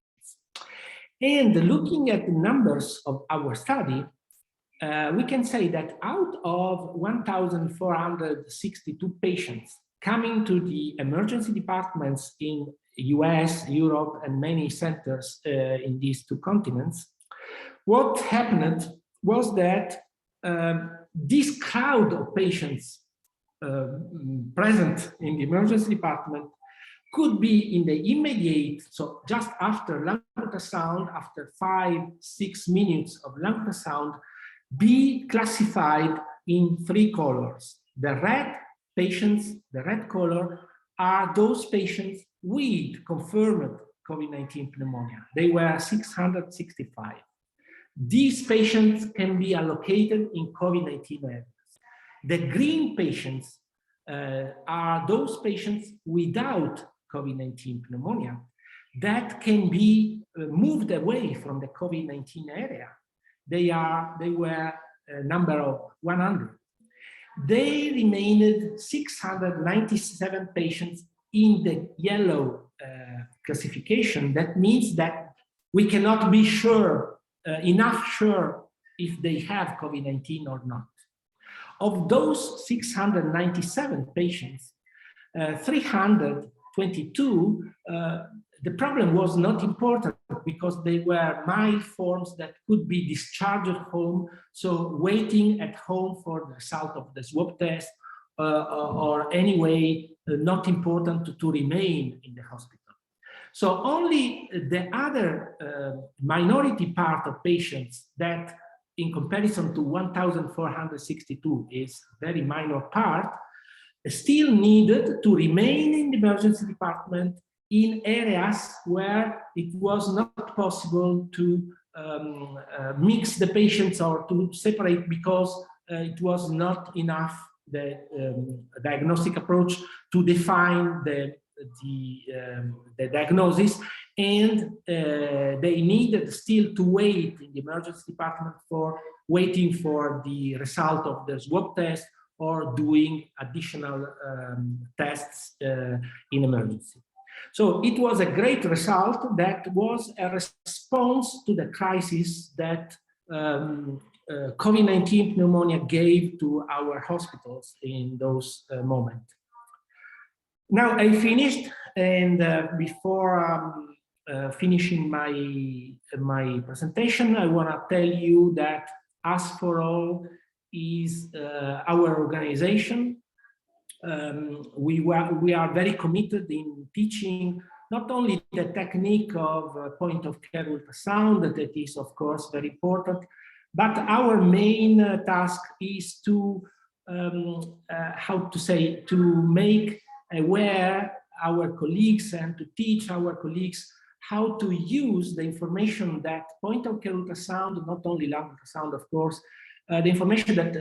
[SPEAKER 6] And looking at the numbers of our study, we can say that out of 1,462 patients coming to the emergency departments in US, Europe, and many centers in these two continents, what happened was that this crowd of patients present in the emergency department could be in the immediate, so just after lung ultrasound, after 5-6 minutes of lung ultrasound, be classified in 3 colors. The red patients, the red color, are those patients with confirmed COVID-19 pneumonia. They were 665. These patients can be allocated in COVID-19 areas. The green patients are those patients without COVID-19 pneumonia that can be moved away from the COVID-19 area. They were a number of 100. They remained 697 patients in the yellow classification. That means that we cannot be sure, enough sure if they have COVID-19 or not. Of those 697 patients, 322, the problem was not important because they were mild forms that could be discharged at home, so waiting at home for the result of the swab test or anyway not important to remain in the hospital. So only the other minority part of patients that in comparison to 1,462 is very minor part, still needed to remain in the emergency department in areas where it was not possible to mix the patients or to separate because it was not enough the diagnostic approach to define the diagnosis, and they needed still to wait in the emergency department for waiting for the result of the swab test or doing additional tests in emergency. So it was a great result that was a response to the crisis that COVID-19 pneumonia gave to our hospitals in those moments. Now I finished, and before finishing my presentation, I want to tell you that Ask for All is our organization. We are very committed in teaching not only the technique of point of care ultrasound, that is of course very important, but our main task is to to make aware our colleagues and to teach our colleagues how to use the information that point of care ultrasound, not only lung ultrasound of course, the information that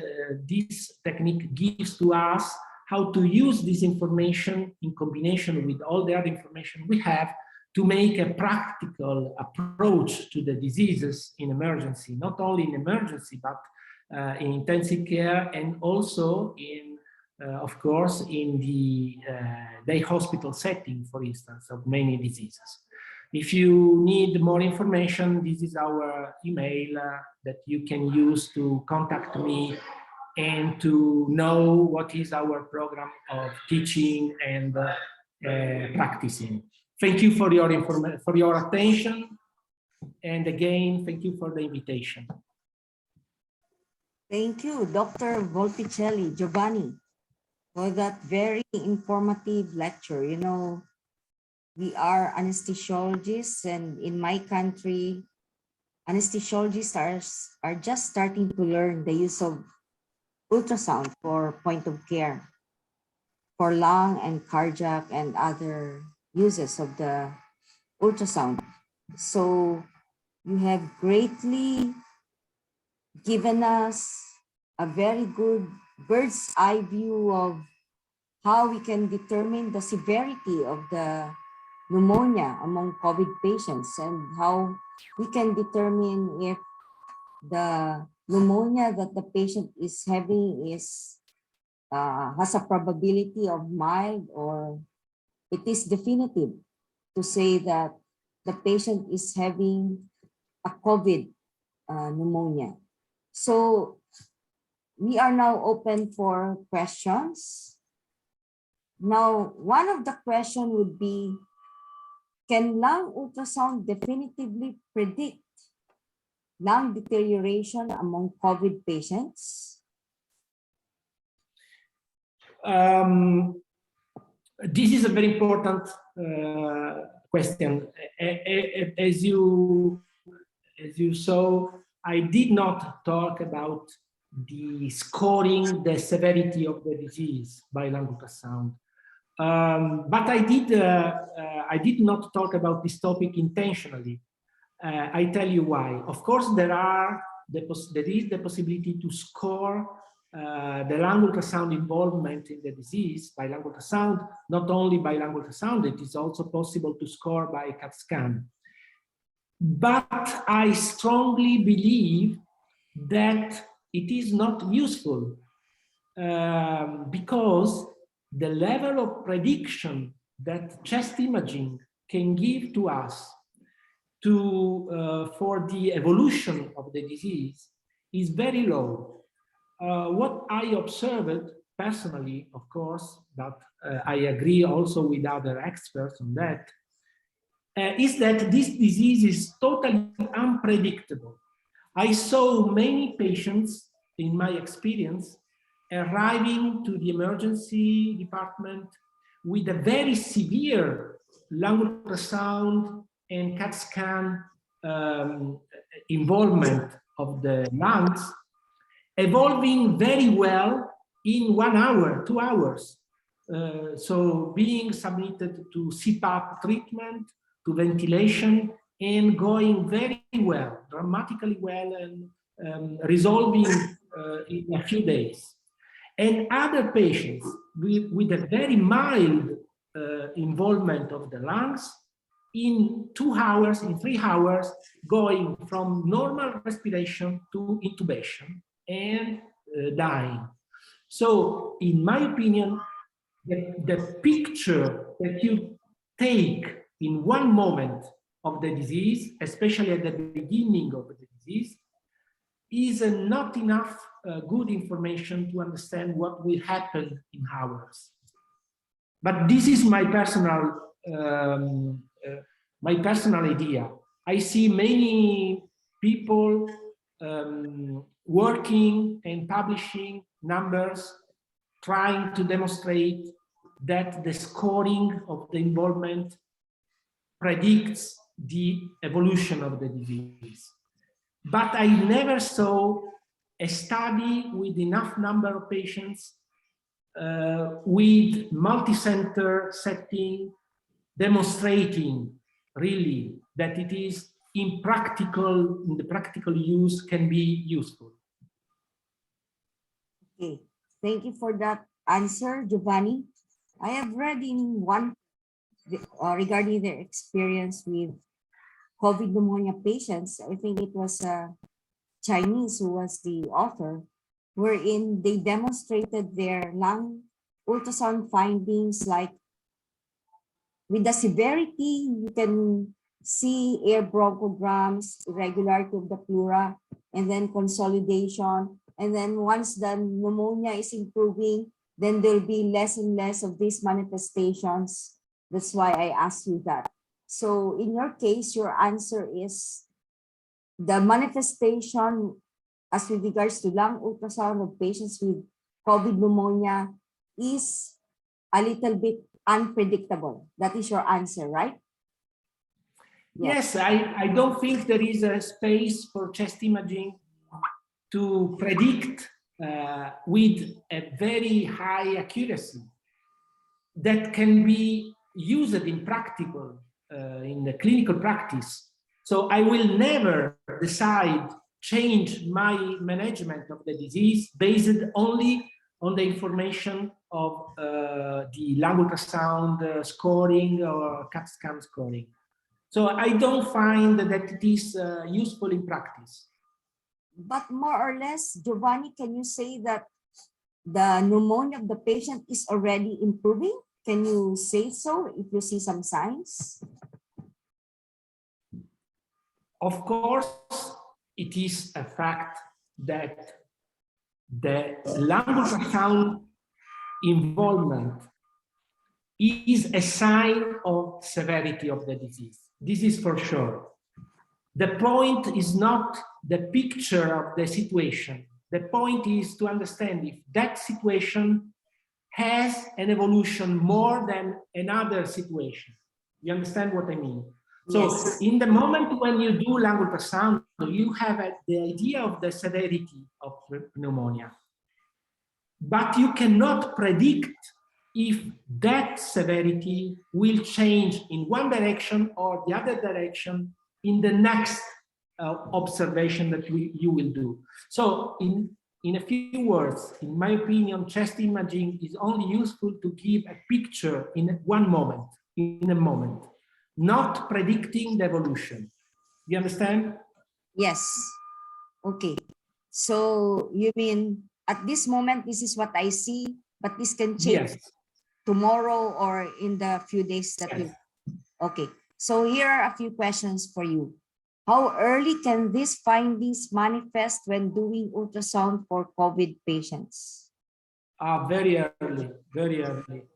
[SPEAKER 6] this technique gives to us, how to use this information in combination with all the other information we have to make a practical approach to the diseases in emergency, not only in emergency, but in intensive care and also in, of course, in the day hospital setting, for instance, of many diseases. If you need more information, this is our email that you can use to contact me and to know what is our program of teaching and practicing. Thank you for your for your attention. And again, thank you for the invitation.
[SPEAKER 5] Thank you, Dr. Volpicelli, Giovanni, for that very informative lecture. You know, we are anesthesiologists, and in my country, anesthesiologists are just starting to learn the use of ultrasound for point of care, for lung and cardiac and other uses of the ultrasound. So you have greatly given us a very good bird's eye view of how we can determine the severity of the pneumonia among COVID patients and how we can determine if the pneumonia that the patient is having is has a probability of mild, or it is definitive to say that the patient is having a COVID pneumonia. So we are now open for questions. Now, one of the questions would be, can lung ultrasound definitively predict lung deterioration among COVID patients?
[SPEAKER 6] This is a very important question. As you saw, I did not talk about the scoring the severity of the disease by lung ultrasound. But I did not talk about this topic intentionally. I tell you why. Of course, there is the possibility to score the lung ultrasound involvement in the disease by lung ultrasound. Not only by lung ultrasound, it is also possible to score by CAT scan. But I strongly believe that it is not useful because the level of prediction that chest imaging can give to us for the evolution of the disease is very low. What I observed personally, of course, but I agree also with other experts on that, is that this disease is totally unpredictable. I saw many patients, in my experience, arriving to the emergency department with a very severe lung ultrasound and CAT scan involvement of the lungs, evolving very well in 1 hour, 2 hours. So being submitted to CPAP treatment, to ventilation, and going very well, dramatically well, and resolving in a few days. And other patients with a very mild involvement of the lungs, in 2 hours, in 3 hours, going from normal respiration to intubation and dying. So, in my opinion, the picture that you take in one moment of the disease, especially at the beginning of the disease, is not enough good information to understand what will happen in hours. But this is my personal idea. I see many people working and publishing numbers, trying to demonstrate that the scoring of the involvement predicts the evolution of the disease. But I never saw a study with enough number of patients with multi-center setting demonstrating really that it is in the practical use can be useful.
[SPEAKER 5] Okay, thank you for that answer, Giovanni. I have read in one regarding their experience with COVID pneumonia patients. I think it was Chinese who was the author, wherein they demonstrated their lung ultrasound findings, like with the severity, you can see air bronchograms, irregularity of the pleura, and then consolidation. And then once the pneumonia is improving, then there'll be less and less of these manifestations That's why I asked you that. So in your case, your answer is the manifestation as with regards to lung ultrasound of patients with COVID pneumonia is a little bit unpredictable. That is your answer, right?
[SPEAKER 6] Yes, I don't think there is a space for chest imaging to predict with a very high accuracy that can be used in practical, in the clinical practice. So I will never decide, change my management of the disease based only on the information of the lung ultrasound scoring or CAT scan scoring. So I don't find that it is useful in practice.
[SPEAKER 5] But more or less, Giovanni, can you say that the pneumonia of the patient is already improving? Can you say so if you see some signs?
[SPEAKER 6] Of course, it is a fact that the lung ultrasound involvement is a sign of severity of the disease. This is for sure. The point is not the picture of the situation. The point is to understand if that situation has an evolution more than another situation. You understand what I mean? So
[SPEAKER 5] Yes.
[SPEAKER 6] in the moment when you do lung ultrasound, you have the idea of the severity of pneumonia. But you cannot predict if that severity will change in one direction or the other direction in the next observation that you will do. So in a few words, in my opinion, chest imaging is only useful to give a picture in one moment, in a moment, not predicting the evolution. You understand?
[SPEAKER 5] Yes. Okay. So you mean at this moment, this is what I see, but this can change
[SPEAKER 6] Yes.
[SPEAKER 5] tomorrow or in the few days that
[SPEAKER 6] Yes.
[SPEAKER 5] Okay. So here are a few questions for you. How early can these findings manifest when doing ultrasound for COVID patients?
[SPEAKER 6] Very early, very early.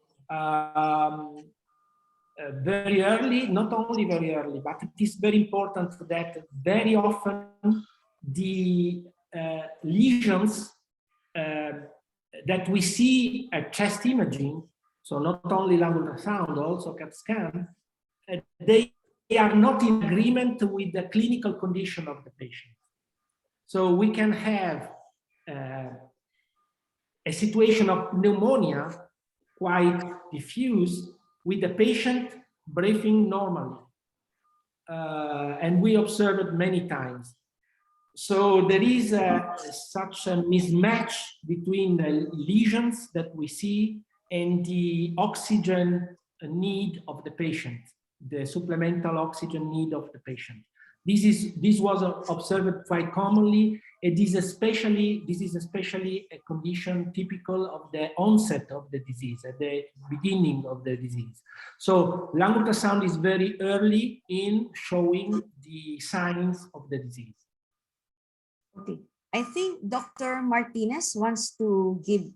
[SPEAKER 6] Very early, not only very early, but it is very important that very often the lesions that we see at chest imaging, so not only lung ultrasound, also CAT scan, they are not in agreement with the clinical condition of the patient. So we can have a situation of pneumonia quite diffuse with the patient breathing normally. And we observed it many times. So there is such a mismatch between the lesions that we see and the oxygen need of the patient, the supplemental oxygen need of the patient. This was observed quite commonly. This is especially a condition typical of the onset of the disease, at the beginning of the disease. So lung ultrasound is very early in showing the signs of the disease.
[SPEAKER 5] Okay. I think Dr. Martinez wants to give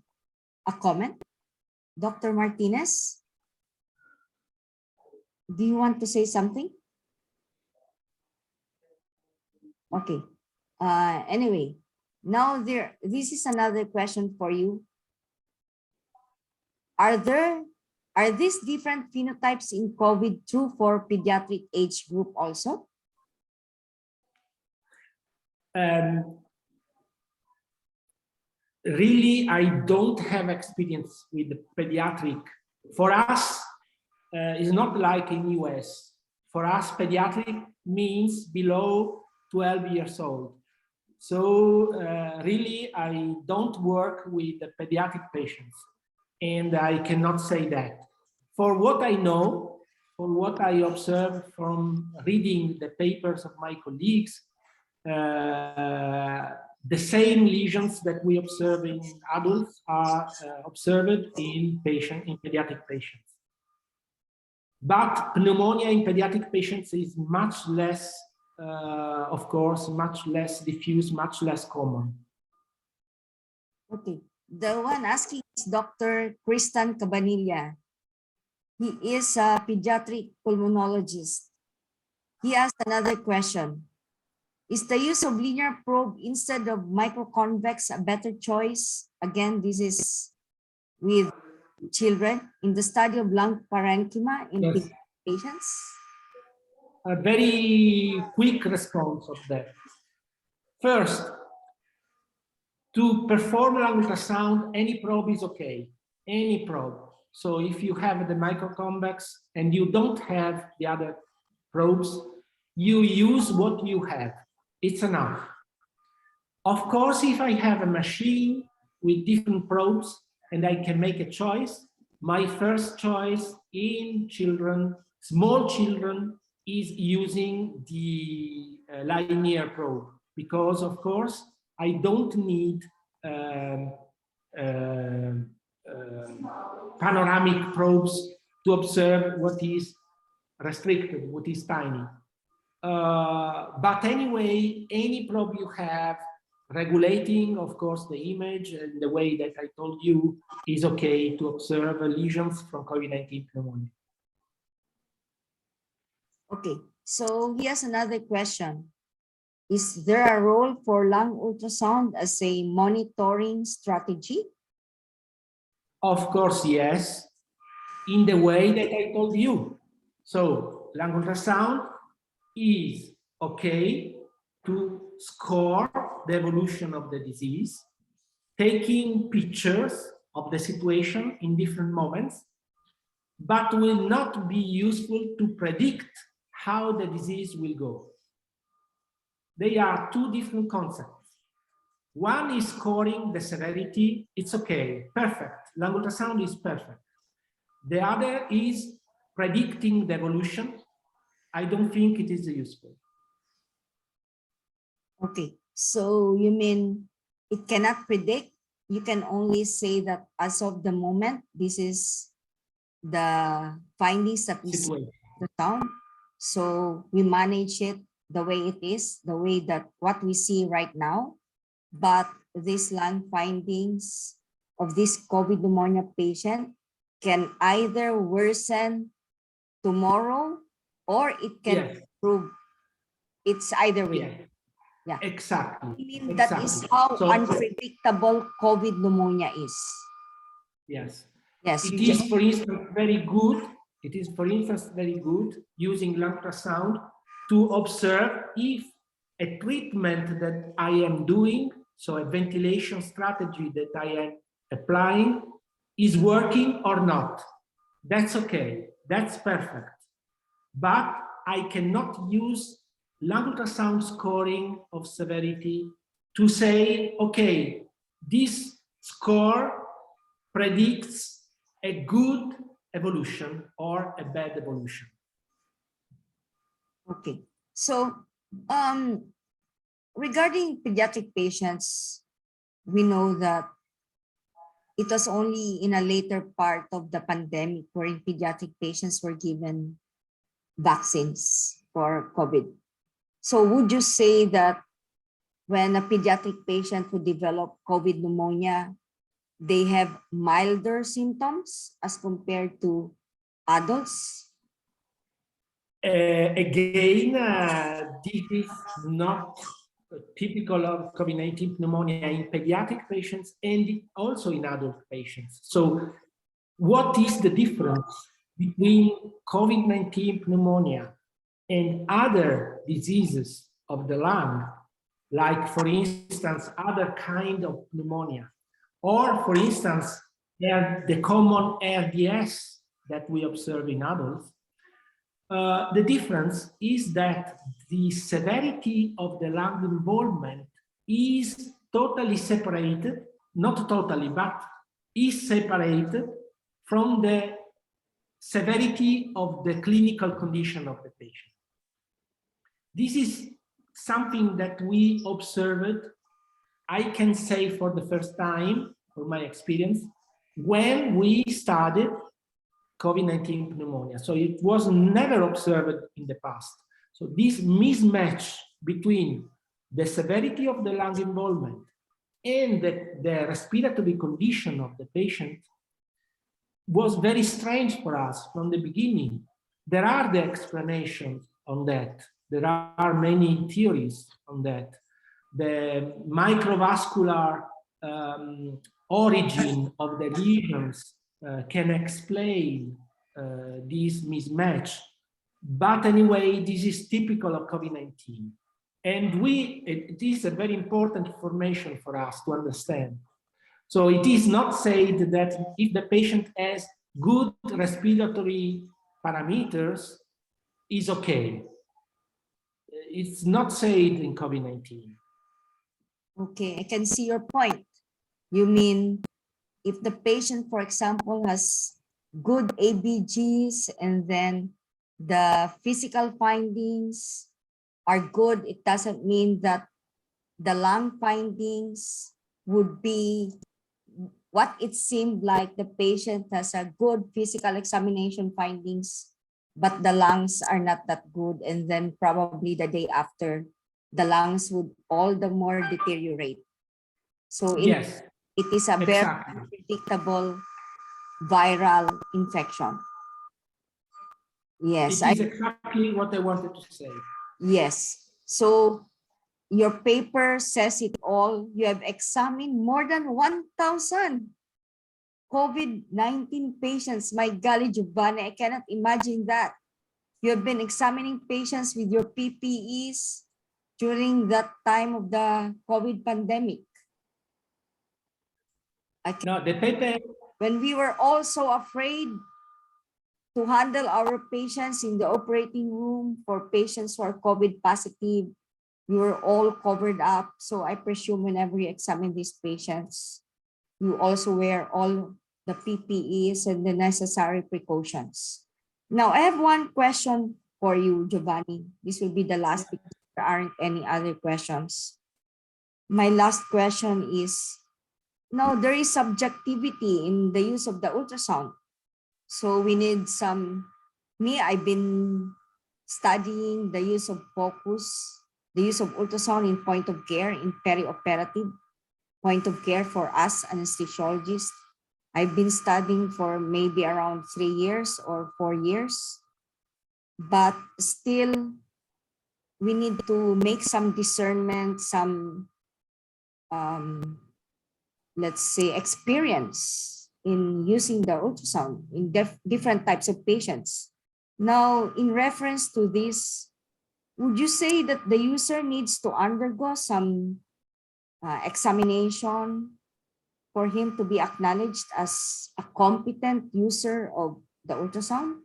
[SPEAKER 5] a comment. Dr. Martinez, do you want to say something? Okay. Anyway, now this is another question for you. Are these different phenotypes in COVID true for pediatric age group also?
[SPEAKER 6] Really, I don't have experience with the pediatric. For us, it's not like in US. For us, pediatric means below 12 years old. So really, I don't work with the pediatric patients, and I cannot say that. For what I know, for what I observe from reading the papers of my colleagues, the same lesions that we observe in adults are observed in pediatric patients. But pneumonia in pediatric patients is much less, of course, much less diffuse, much less common.
[SPEAKER 5] Okay. The one asking is Dr. Kristan Cabanilla. He is a pediatric pulmonologist. He asked another question. Is the use of linear probe instead of microconvex a better choice? Again, this is with children in the study of lung parenchyma in
[SPEAKER 6] Yes.
[SPEAKER 5] pediatric patients.
[SPEAKER 6] A very quick response of that. First, to perform lung ultrasound, any probe is okay, any probe. So if you have the microconvex and you don't have the other probes, you use what you have. It's enough. Of course, if I have a machine with different probes and I can make a choice, my first choice in children, small children, is using the linear probe, because of course I don't need panoramic probes to observe what is restricted, what is tiny. But anyway, any probe you have, regulating, of course, the image and the way that I told you is okay to observe lesions from COVID-19 pneumonia.
[SPEAKER 5] Okay, so here's another question. Is there a role for lung ultrasound as a monitoring strategy?
[SPEAKER 6] Of course, yes, in the way that I told you. So lung ultrasound is okay to score the evolution of the disease, taking pictures of the situation in different moments, but will not be useful to predict how the disease will go. They are two different concepts. One is scoring the severity, it's okay, perfect. Lung ultrasound is perfect. The other is predicting the evolution. I don't think it is useful.
[SPEAKER 5] Okay, so you mean it cannot predict? You can only say that as of the moment, this is the findings that we see in the sound. So we manage it the way it is, the way that what we see right now. But these lung findings of this COVID pneumonia patient can either worsen tomorrow or it can improve. It's either way.
[SPEAKER 6] Yes.
[SPEAKER 5] Yeah.
[SPEAKER 6] Exactly.
[SPEAKER 5] I mean, that is how unpredictable COVID pneumonia is.
[SPEAKER 6] Yes.
[SPEAKER 5] Yes.
[SPEAKER 6] It is, for instance, very good. It is, for instance, very good using ultrasound to observe if a treatment that I am doing, so a ventilation strategy that I am applying, is working or not. That's okay. That's perfect. But I cannot use lung ultrasound scoring of severity to say, okay, this score predicts a good evolution or a bad evolution.
[SPEAKER 5] Okay. So regarding pediatric patients, we know that it was only in a later part of the pandemic wherein pediatric patients were given vaccines for COVID. So would you say that when a pediatric patient who develop COVID pneumonia, they have milder symptoms as compared to adults?
[SPEAKER 6] Again, this is not typical of COVID-19 pneumonia in pediatric patients and also in adult patients. So what is the difference between COVID-19 pneumonia and other diseases of the lung, like, for instance, other kind of pneumonia, or, for instance, the common RDS that we observe in adults? The difference is that the severity of the lung involvement is totally separated, not totally, but is separated from the severity of the clinical condition of the patient. This is something that we observed, I can say for the first time, from my experience, when we started COVID-19 pneumonia. So it was never observed in the past. So this mismatch between the severity of the lung involvement and the respiratory condition of the patient was very strange for us from the beginning. There are the explanations on that. There are many theories on that. The microvascular origin of the lesions can explain this mismatch. But anyway, this is typical of COVID-19. And it is a very important information for us to understand. So it is not said that if the patient has good respiratory parameters, is okay. It's not said in COVID-19.
[SPEAKER 5] Okay, I can see your point. You mean if the patient, for example, has good ABGs and then the physical findings are good, it doesn't mean that the lung findings would be what it seemed like. The patient has a good physical examination findings, but the lungs are not that good. And then probably the day after, the lungs would all the more deteriorate. So
[SPEAKER 6] Yes,
[SPEAKER 5] it is a very
[SPEAKER 6] exactly.
[SPEAKER 5] unpredictable viral infection. Yes,
[SPEAKER 6] It is exactly what I wanted to say.
[SPEAKER 5] yes. So your paper says it all. You have examined more than 1,000 COVID-19 patients. My golly, Giovanni, I cannot imagine that. You have been examining patients with your PPEs during that time of the COVID pandemic.
[SPEAKER 6] No, the paper.
[SPEAKER 5] When we were all so afraid to handle our patients in the operating room for patients who are COVID positive, we were all covered up. So I presume whenever you examine these patients, you also wear all the PPEs and the necessary precautions. Now, I have one question for you, Giovanni. This will be the last because there aren't any other questions. My last question is, now there is subjectivity in the use of the ultrasound. So we need I've been studying the use of focus, the use of ultrasound in point of care, in perioperative point of care for us anesthesiologists. I've been studying for maybe around 3 years or 4 years, but still we need to make some discernment, some, let's say, experience in using the ultrasound in different types of patients. Now, in reference to this, would you say that the user needs to undergo some examination for him to be acknowledged as a competent user of the ultrasound?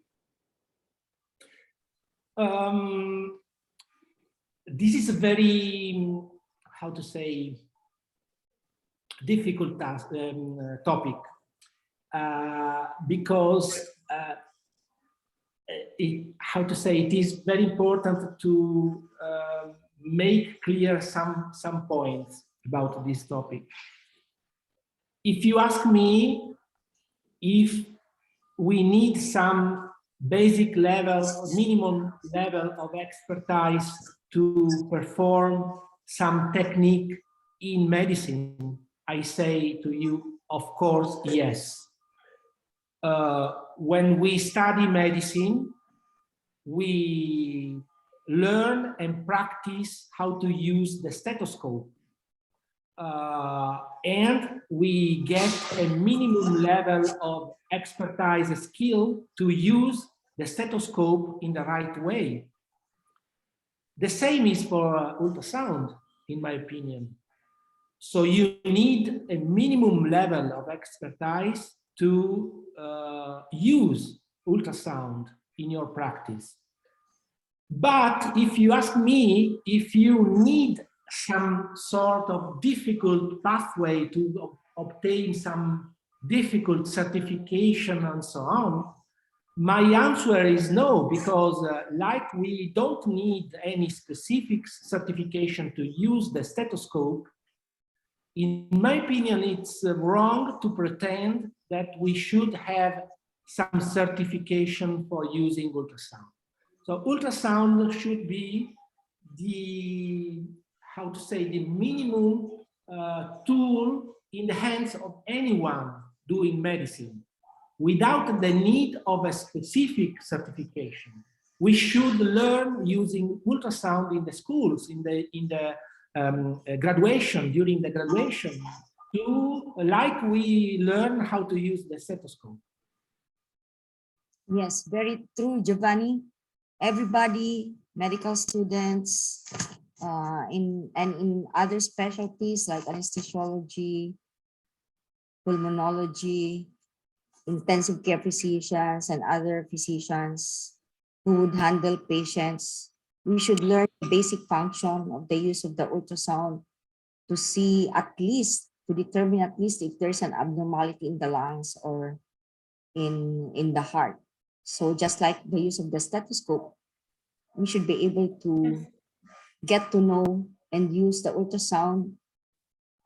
[SPEAKER 6] This is a very, how to say, difficult topic because how to say, it is very important to make clear some points about this topic. If you ask me if we need some basic level, minimum level of expertise to perform some technique in medicine, I say to you, of course, yes. When we study medicine, we learn and practice how to use the stethoscope. And we get a minimum level of expertise skill to use the stethoscope in the right way. The same is for ultrasound, in my opinion. So you need a minimum level of expertise to use ultrasound in your practice. But if you ask me, if you need some sort of difficult pathway to obtain some difficult certification and so on, my answer is no, because like we don't need any specific certification to use the stethoscope, in my opinion, it's wrong to pretend that we should have some certification for using ultrasound. So ultrasound should be the, how to say, the minimum tool in the hands of anyone doing medicine. without the need of a specific certification. We should learn using ultrasound in the schools, in the graduation, during the graduation, like we learn how to use the stethoscope.
[SPEAKER 5] Yes, very true, Giovanni. Everybody, medical students, in other specialties like anesthesiology, pulmonology, intensive care physicians, and other physicians who would handle patients, we should learn the basic function of the use of the ultrasound to see at least, to determine at least if there's an abnormality in the lungs or in the heart. So just like the use of the stethoscope, we should be able to get to know and use the ultrasound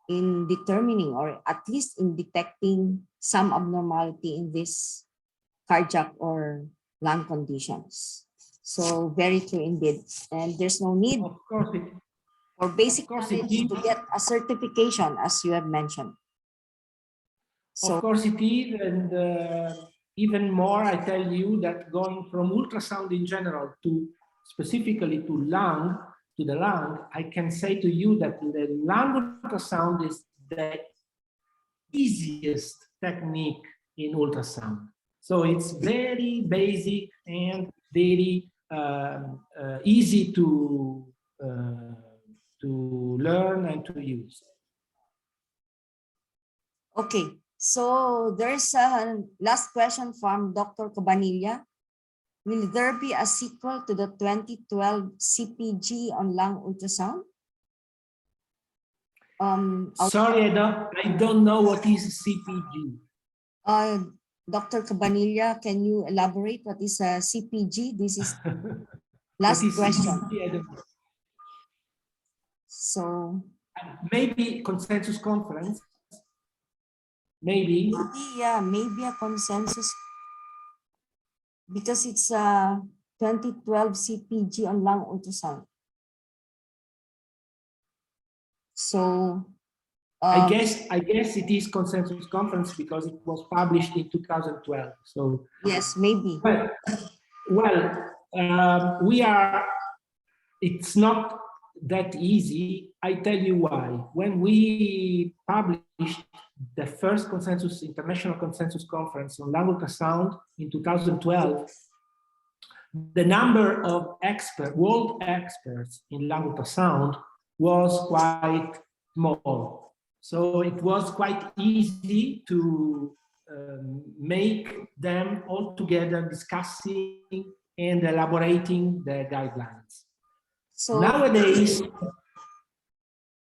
[SPEAKER 5] in determining or at least in detecting some abnormality in this cardiac or lung conditions. So very true indeed. And there's no need
[SPEAKER 6] Of course,
[SPEAKER 5] for basic
[SPEAKER 6] course it
[SPEAKER 5] knowledge to
[SPEAKER 6] is.
[SPEAKER 5] get a certification, as you have mentioned. So,
[SPEAKER 6] of course it is, and even more, I tell you that going from ultrasound in general to specifically to the lung, I can say to you that the lung ultrasound is the easiest technique in ultrasound. So it's very basic and very easy to learn and to use.
[SPEAKER 5] okay. So there's a last question from Dr. Cabanilla. Will there be a sequel to the 2012 CPG on lung ultrasound?
[SPEAKER 6] Sorry, I don't know what is CPG.
[SPEAKER 5] Dr. Cabanilla, can you elaborate what is a CPG? This is last
[SPEAKER 6] What is
[SPEAKER 5] question.
[SPEAKER 6] CPG? I don't know.
[SPEAKER 5] So
[SPEAKER 6] Maybe consensus conference. Maybe.
[SPEAKER 5] maybe a consensus, because it's a 2012 CPG on lung ultrasound. So
[SPEAKER 6] I guess it is consensus conference because it was published in 2012. So
[SPEAKER 5] yes, maybe.
[SPEAKER 6] We are. It's not that easy. I tell you why. When we published the first international consensus conference on lung ultrasound in 2012, the number of world experts in lung ultrasound was quite small. So it was quite easy to make them all together discussing and elaborating the guidelines.
[SPEAKER 5] So
[SPEAKER 6] nowadays,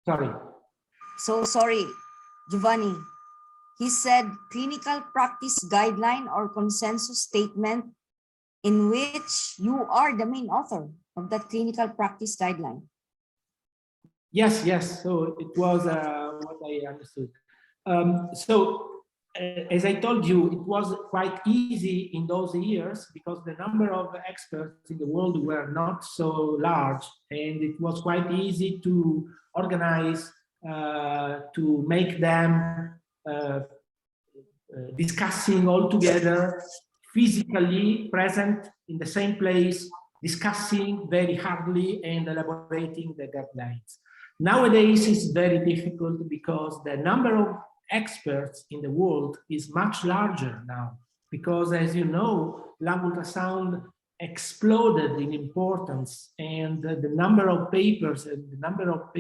[SPEAKER 5] sorry, Giovanni. He said clinical practice guideline or consensus statement in which you are the main author of that clinical practice guideline.
[SPEAKER 6] Yes. So it was what I understood. As I told you, it was quite easy in those years because the number of experts in the world were not so large, and it was quite easy to organize, to make them discussing all together, physically present in the same place, discussing very hardly and elaborating the guidelines. Nowadays, it's very difficult because the number of experts in the world is much larger now, because as you know, lung ultrasound exploded in importance, and the number of papers and the number of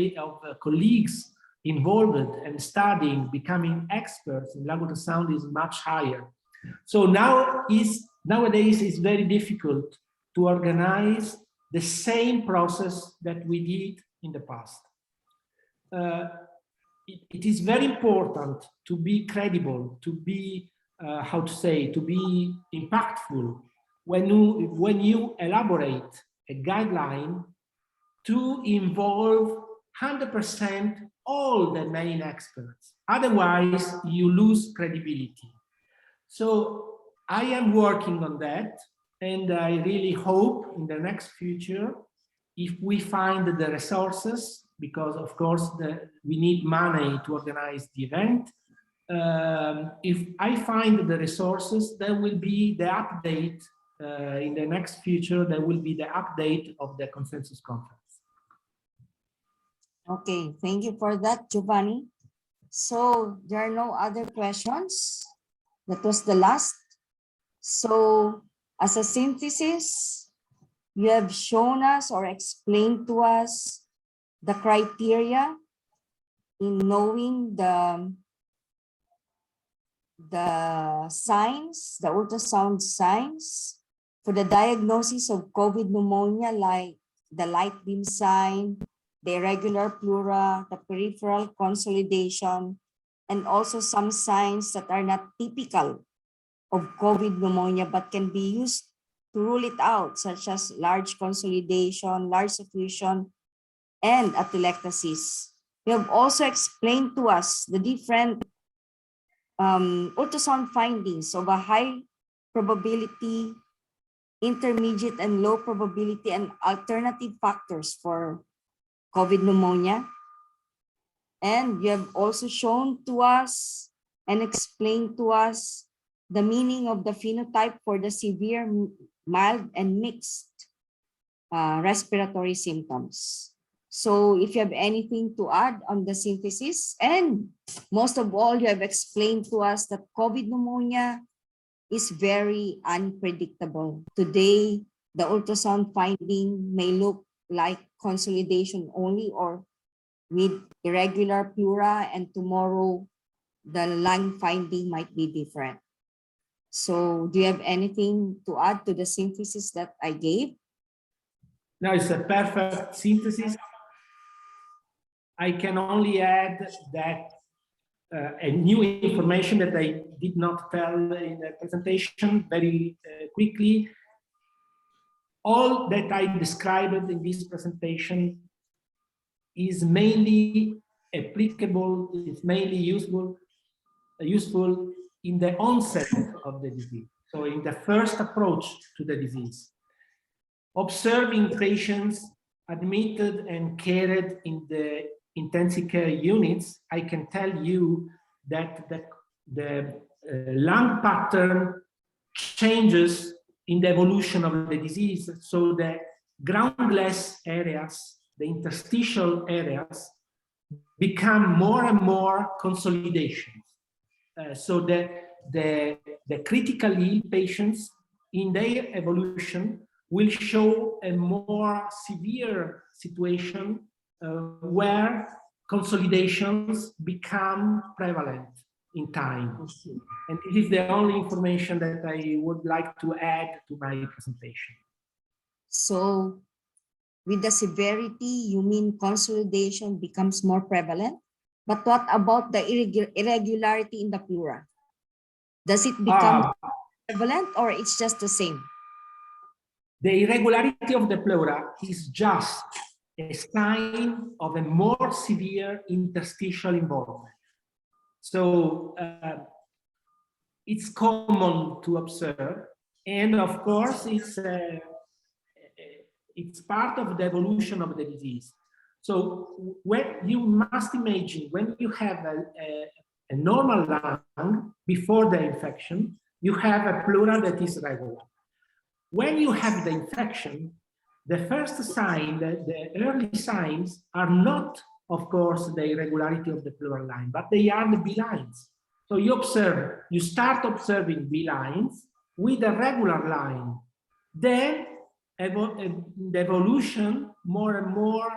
[SPEAKER 6] colleagues involved and studying, becoming experts in lung ultrasound is much higher. So nowadays it's very difficult to organize the same process that we did in the past. It is very important to be credible, to be, to be impactful when you elaborate a guideline to involve 100% all the main experts. Otherwise, you lose credibility. So I am working on that, and I really hope in the next future, if we find the resources, because of course we need money to organize the event, If I find the resources, there will be the update in the next future. There will be the update of the consensus conference.
[SPEAKER 5] Okay, thank you for that, Giovanni. So there are no other questions. That was the last. So as a synthesis, you have shown us or explained to us the criteria in knowing the signs, the ultrasound signs for the diagnosis of COVID pneumonia, like the light beam sign, the irregular pleura, the peripheral consolidation, and also some signs that are not typical of COVID pneumonia but can be used to rule it out, such as large consolidation, large suffusion, and atelectasis. You have also explained to us the different ultrasound findings of a high probability, intermediate and low probability, and alternative factors for COVID pneumonia. And you have also shown to us and explained to us the meaning of the phenotype for the severe, mild, and mixed respiratory symptoms. So if you have anything to add on the synthesis, and most of all, you have explained to us that COVID pneumonia is very unpredictable. Today, the ultrasound finding may look like consolidation only or with irregular pleura, and tomorrow the lung finding might be different. So do you have anything to add to the synthesis that I gave?
[SPEAKER 6] No, it's a perfect synthesis. I can only add that a new information that I did not tell in the presentation very quickly. All that I described in this presentation is mainly applicable, is mainly useful in the onset of the disease. So in the first approach to the disease. Observing patients admitted and cared in the intensive care units, I can tell you that the lung pattern changes in the evolution of the disease. So the groundless areas, the interstitial areas, become more and more consolidations. So the critically ill patients in their evolution will show a more severe situation where consolidations become prevalent in time. And this is the only information that I would like to add to my presentation.
[SPEAKER 5] So with the severity, you mean consolidation becomes more prevalent? But what about the irregularity in the pleura? Does it become prevalent or it's just the same?
[SPEAKER 6] The irregularity of the pleura is just a sign of a more severe interstitial involvement. So it's common to observe, and of course it's part of the evolution of the disease. So when you must imagine, when you have a normal lung before the infection, you have a pleura that is regular. When you have the infection, the first sign, the early signs are not, of course, the irregularity of the pleural line, but they are the B lines. So you start observing B lines with a regular line. Then the evolution, more and more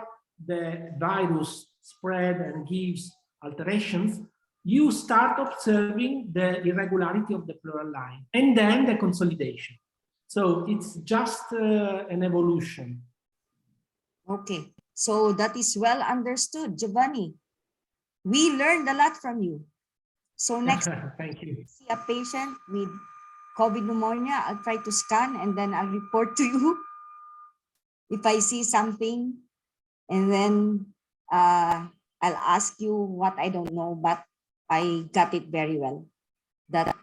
[SPEAKER 6] the virus spread and gives alterations, you start observing the irregularity of the pleural line and then the consolidation. So it's just an evolution.
[SPEAKER 5] Okay, so that is well understood, Giovanni. We learned a lot from you. So next time
[SPEAKER 6] Thank you.
[SPEAKER 5] see a patient with COVID pneumonia, I'll try to scan and then I'll report to you if I see something, and then I'll ask you what I don't know, but I got it very well. That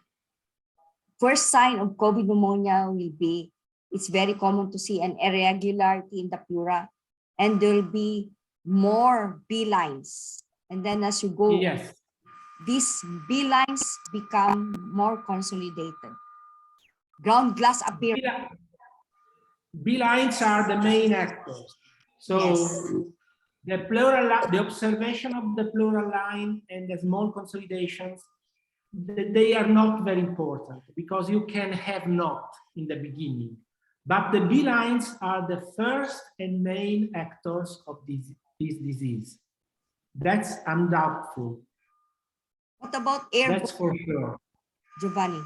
[SPEAKER 5] first sign of COVID pneumonia will be, it's very common to see an irregularity in the pleura, and there will be more B lines. And then as you go,
[SPEAKER 6] yes,
[SPEAKER 5] these B lines become more consolidated. Ground glass appears.
[SPEAKER 6] B lines are the main actors. So
[SPEAKER 5] Yes.
[SPEAKER 6] the observation of the pleural line and the small consolidations, they are not very important because you can have not in the beginning. But the B lines are the first and main actors of this disease. That's undoubtful.
[SPEAKER 5] What about air?
[SPEAKER 6] That's for sure.
[SPEAKER 5] Giovanni,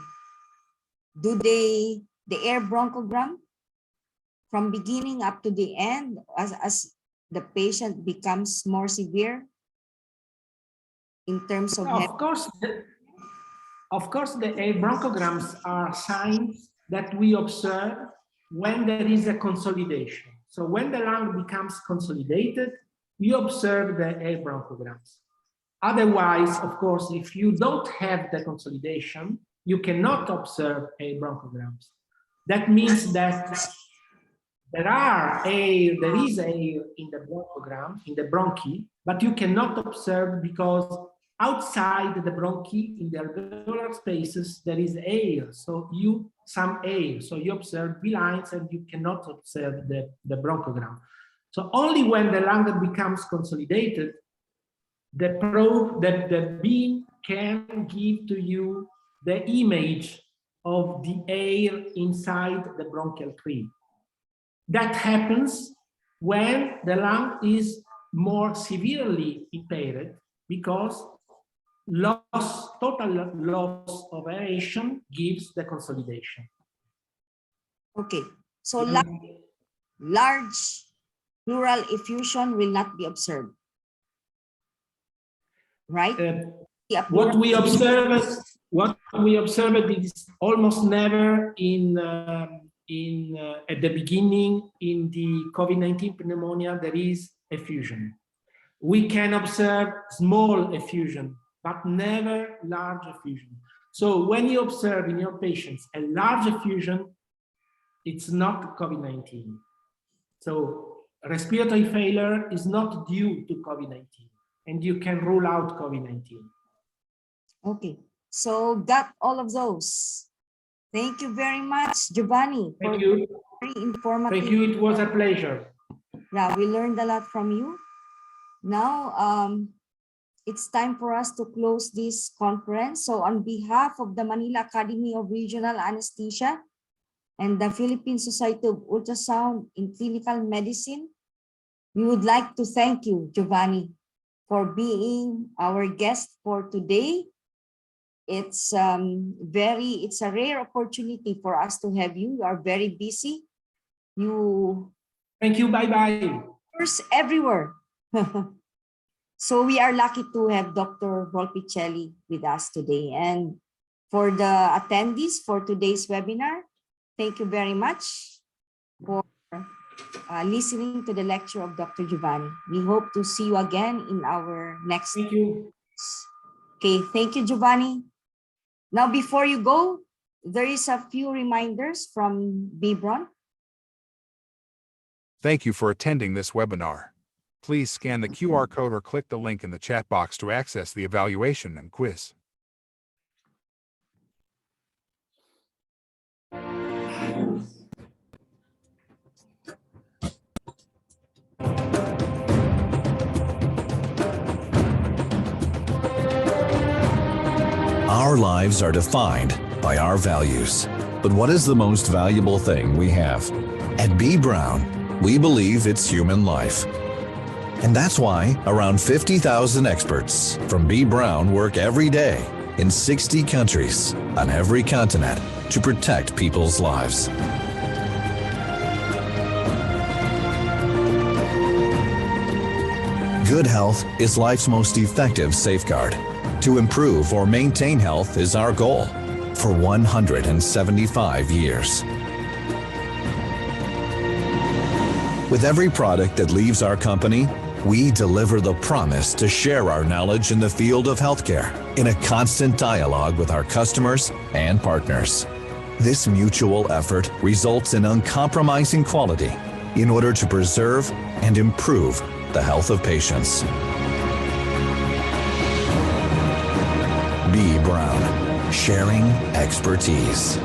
[SPEAKER 5] the air bronchogram from beginning up to the end as the patient becomes more severe in terms of
[SPEAKER 6] Of course, the air bronchograms are signs that we observe when there is a consolidation. So when the lung becomes consolidated, you observe the air bronchograms. Otherwise, of course, if you don't have the consolidation, you cannot observe air bronchograms. That means that there is air in the bronchogram, in the bronchi, but you cannot observe because outside the bronchi, in the alveolar spaces, there is air. So you observe B lines and you cannot observe the bronchogram. So only when the lung becomes consolidated, the beam can give to you the image of the air inside the bronchial tree. That happens when the lung is more severely impaired because total loss of aeration gives the consolidation.
[SPEAKER 5] Okay, so large pleural effusion will not be observed, right?
[SPEAKER 6] What we observe is almost never at the beginning in the COVID-19 pneumonia, there is effusion. We can observe small effusion, but never large effusion. So when you observe in your patients a large effusion, it's not COVID-19. So respiratory failure is not due to COVID-19, and you can rule out COVID-19.
[SPEAKER 5] Okay, so got all of those. Thank you very much, Giovanni.
[SPEAKER 6] Thank you.
[SPEAKER 5] Very informative.
[SPEAKER 6] Thank you. It was a pleasure.
[SPEAKER 5] Yeah, we learned a lot from you. Now, it's time for us to close this conference. So on behalf of the Manila Academy of Regional Anesthesia and the Philippine Society of Ultrasound in Clinical Medicine, we would like to thank you, Giovanni, for being our guest for today. It's a rare opportunity for us to have you. You are very busy.
[SPEAKER 6] Thank you. Bye-bye.
[SPEAKER 5] Everywhere. So we are lucky to have Dr. Volpicelli with us today. And for the attendees for today's webinar, thank you very much for listening to the lecture of Dr. Giovanni. We hope to see you again in our next.
[SPEAKER 6] Thank you.
[SPEAKER 5] Okay, thank you, Giovanni. Now, before you go, there is a few reminders from Bibron.
[SPEAKER 3] Thank you for attending this webinar. Please scan the QR code or click the link in the chat box to access the evaluation and quiz.
[SPEAKER 2] Our lives are defined by our values. But what is the most valuable thing we have? At B. Brown, we believe it's human life. And that's why around 50,000 experts from B. Brown work every day in 60 countries on every continent to protect people's lives. Good health is life's most effective safeguard. To improve or maintain health is our goal for 175 years. With every product that leaves our company, we deliver the promise to share our knowledge in the field of healthcare in a constant dialogue with our customers and partners. This mutual effort results in uncompromising quality in order to preserve and improve the health of patients. sharing expertise.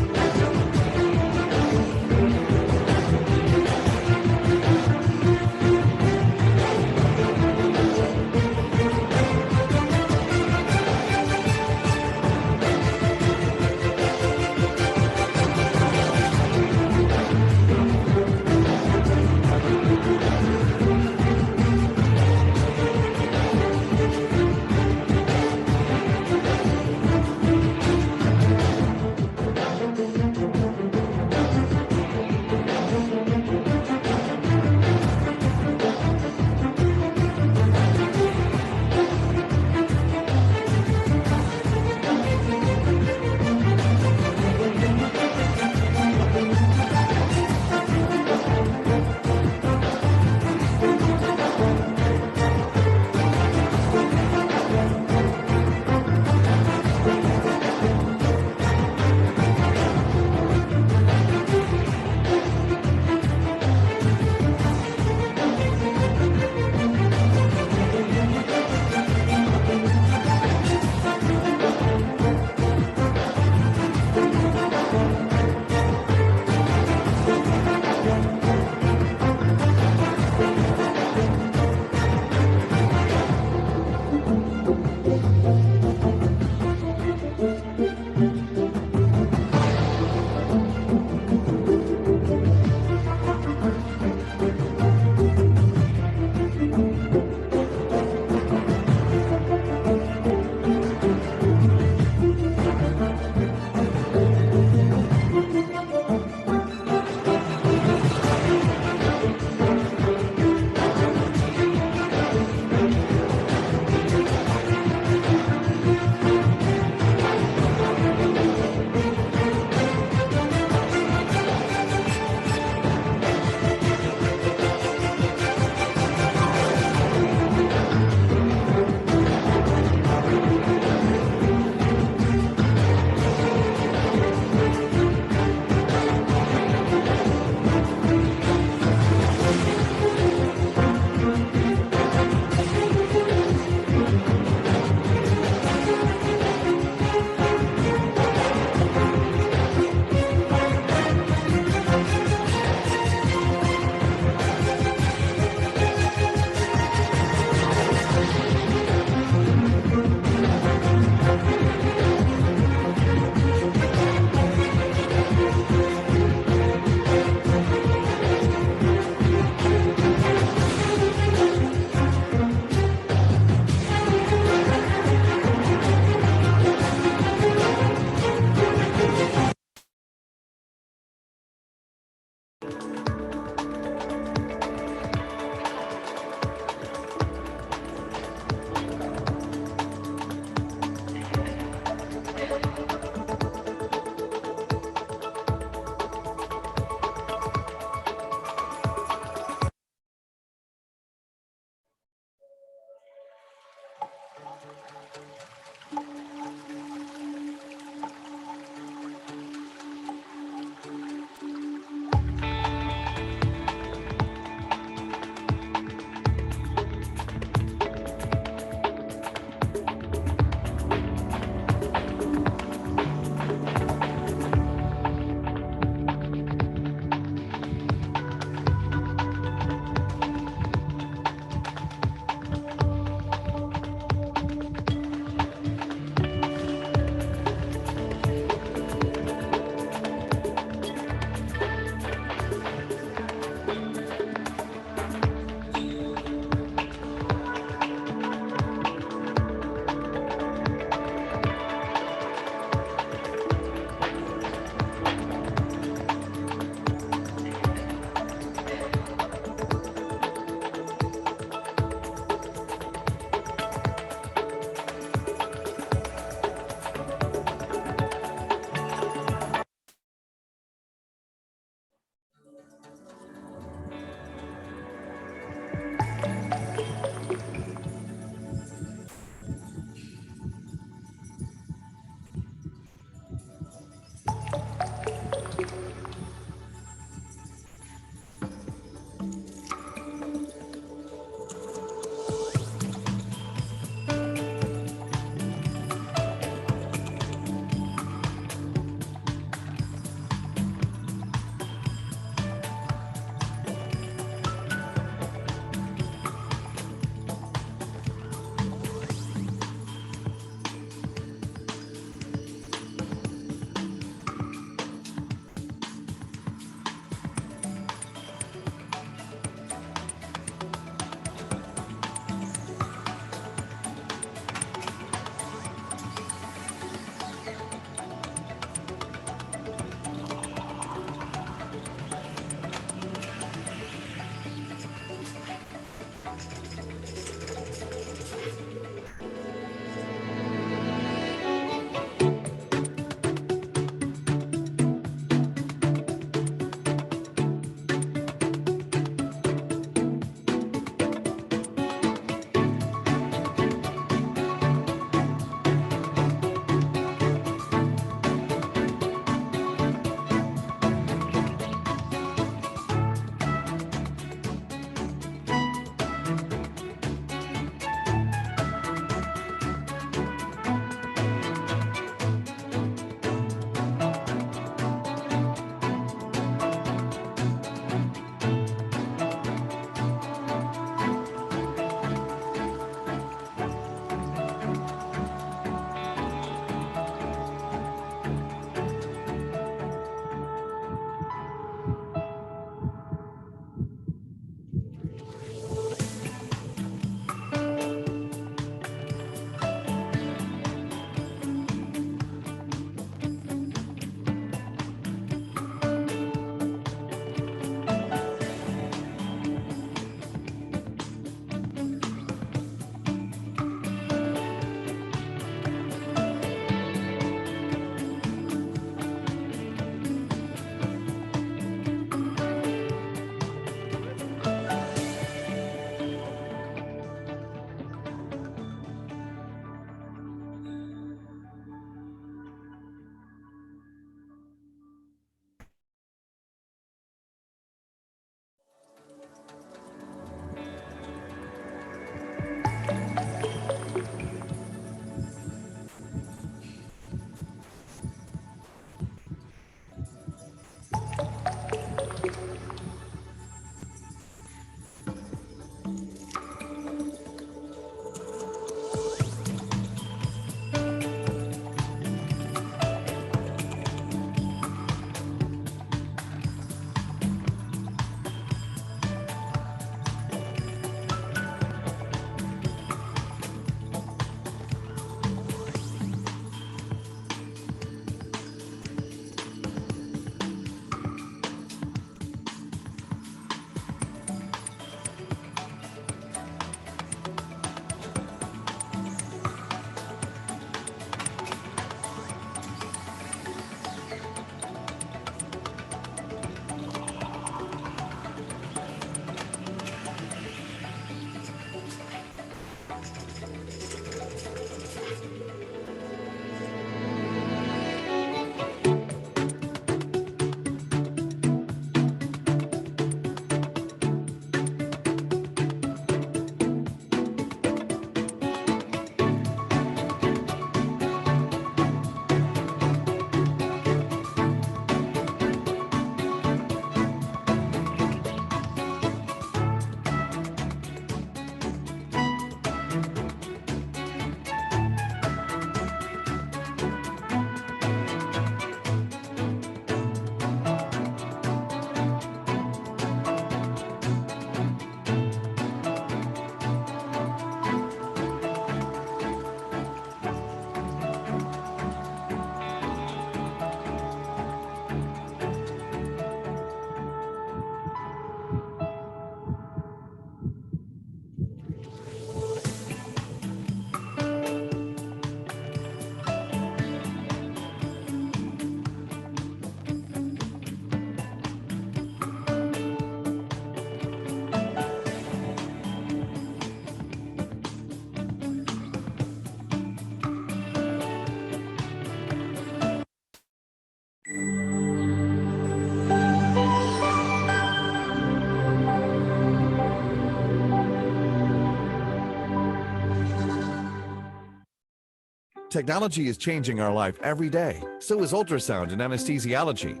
[SPEAKER 1] Technology is changing our life every day. So is ultrasound and anesthesiology.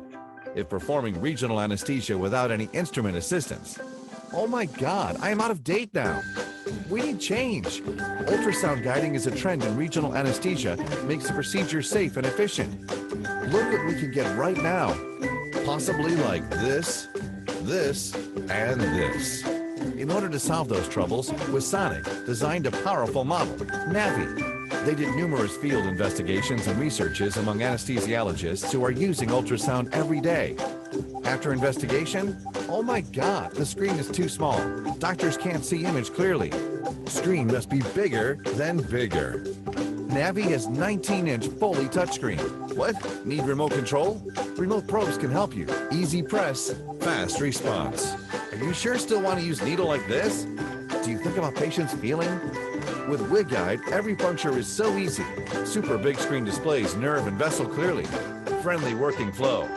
[SPEAKER 1] If performing regional anesthesia without any instrument assistance. Oh my God, I am out of date now. We need change. Ultrasound guiding is a trend in regional anesthesia, makes the procedure safe and efficient. Look what we can get right now. Possibly like this, and this. In order to solve those troubles, Sonic designed a powerful model, Navi. They did numerous field investigations and researches among anesthesiologists who are using ultrasound every day. After investigation, oh my God, the screen is too small. Doctors can't see image clearly. Screen must be bigger than bigger. Navi has 19-inch fully touchscreen. What? Need remote control? Remote probes can help you. Easy press, fast response. Are you sure still want to use needle like this? Do you think about patients feeling? With WigGuide, every puncture is so easy. Super big screen displays nerve and vessel clearly. Friendly working flow.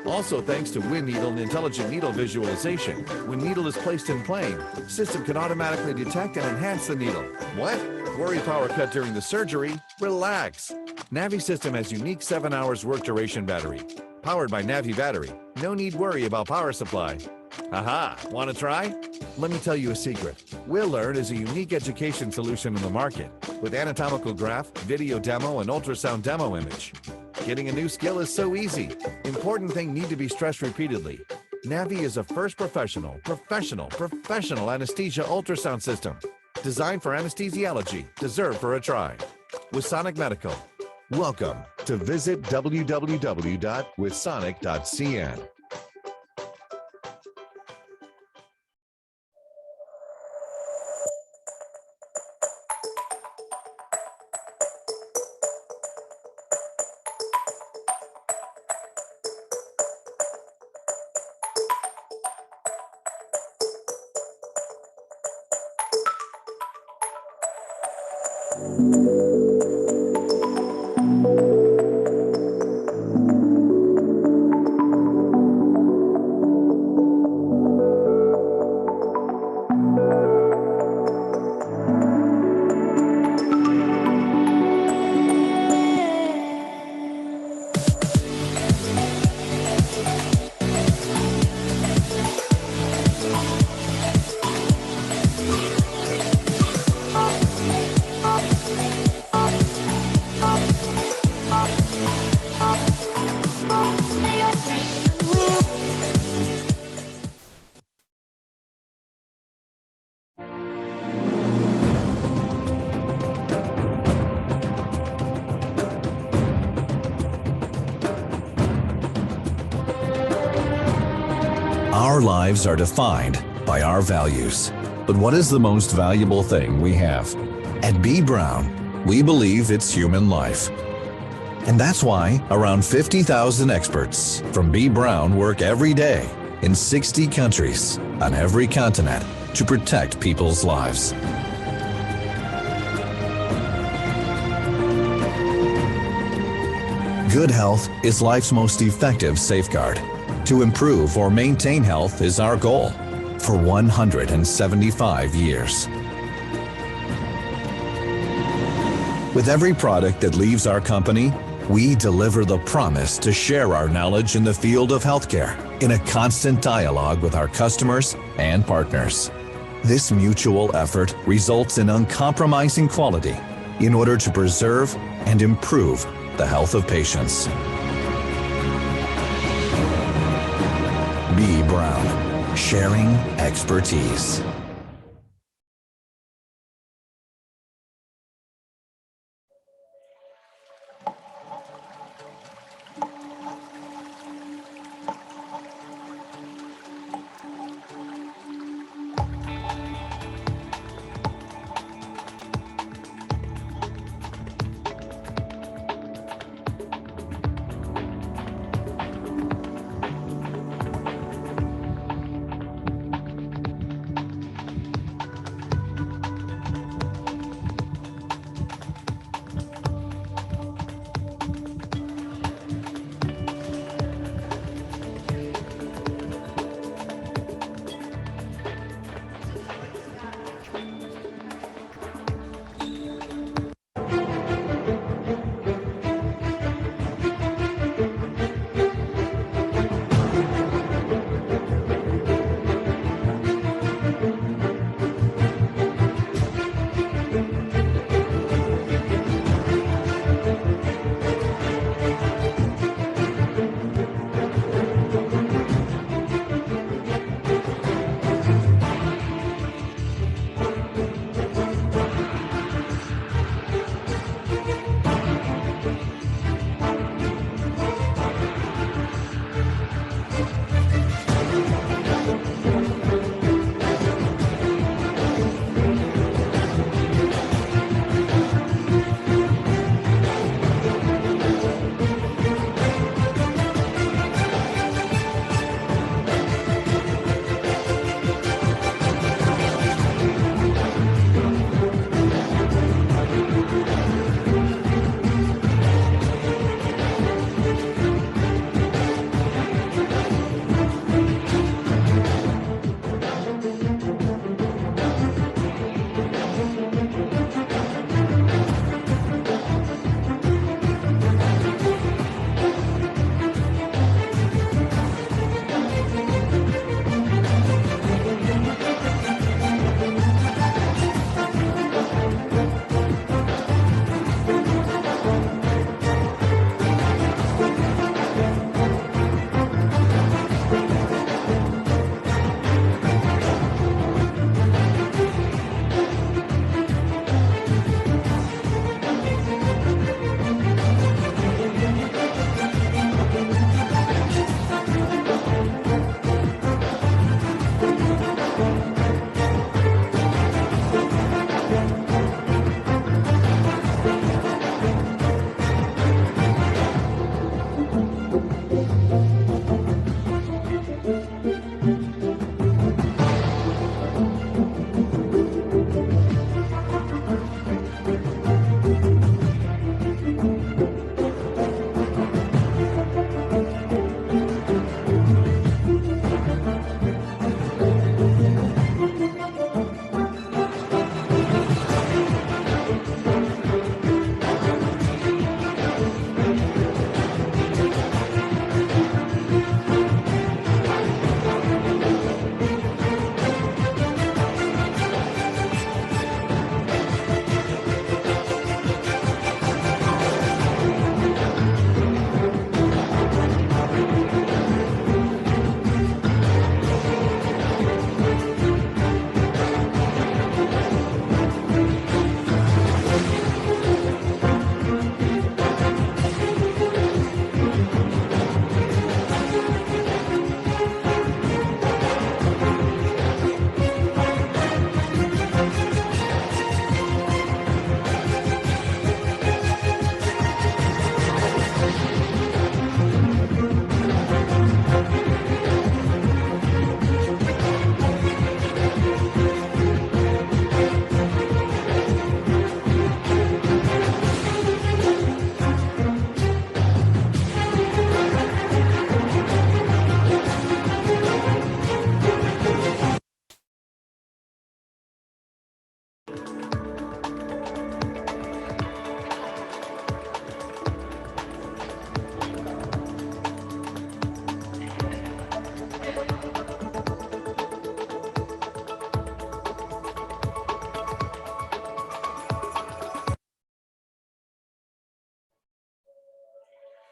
[SPEAKER 1] Also thanks to WinNeedle and intelligent needle visualization. When needle is placed in plane, system can automatically detect and enhance the needle. What? Worry power cut during the surgery? Relax. Navi system has unique 7 hours work duration battery. Powered by Navi battery. No need worry about power supply. Aha, want to try? Let me tell you a secret. Will Learn is a unique education solution in the market with anatomical graph, video demo, and ultrasound demo image. Getting a new skill is so easy. Important thing need to be stressed repeatedly. Navi is a first professional anesthesia ultrasound system designed for anesthesiology, deserved for a try. With Sonic Medical. Welcome to visit www.withsonic.cn.
[SPEAKER 2] Our lives are defined by our values. But what is the most valuable thing we have? At B. Brown, we believe it's human life. And that's why around 50,000 experts from B. Brown work every day in 60 countries on every continent to protect people's lives. Good health is life's most effective safeguard. To improve or maintain health is our goal for 175 years. With every product that leaves our company, we deliver the promise to share our knowledge in the field of healthcare in a constant dialogue with our customers and partners. This mutual effort results in uncompromising quality in order to preserve and improve the health of patients. B. Brown, sharing expertise.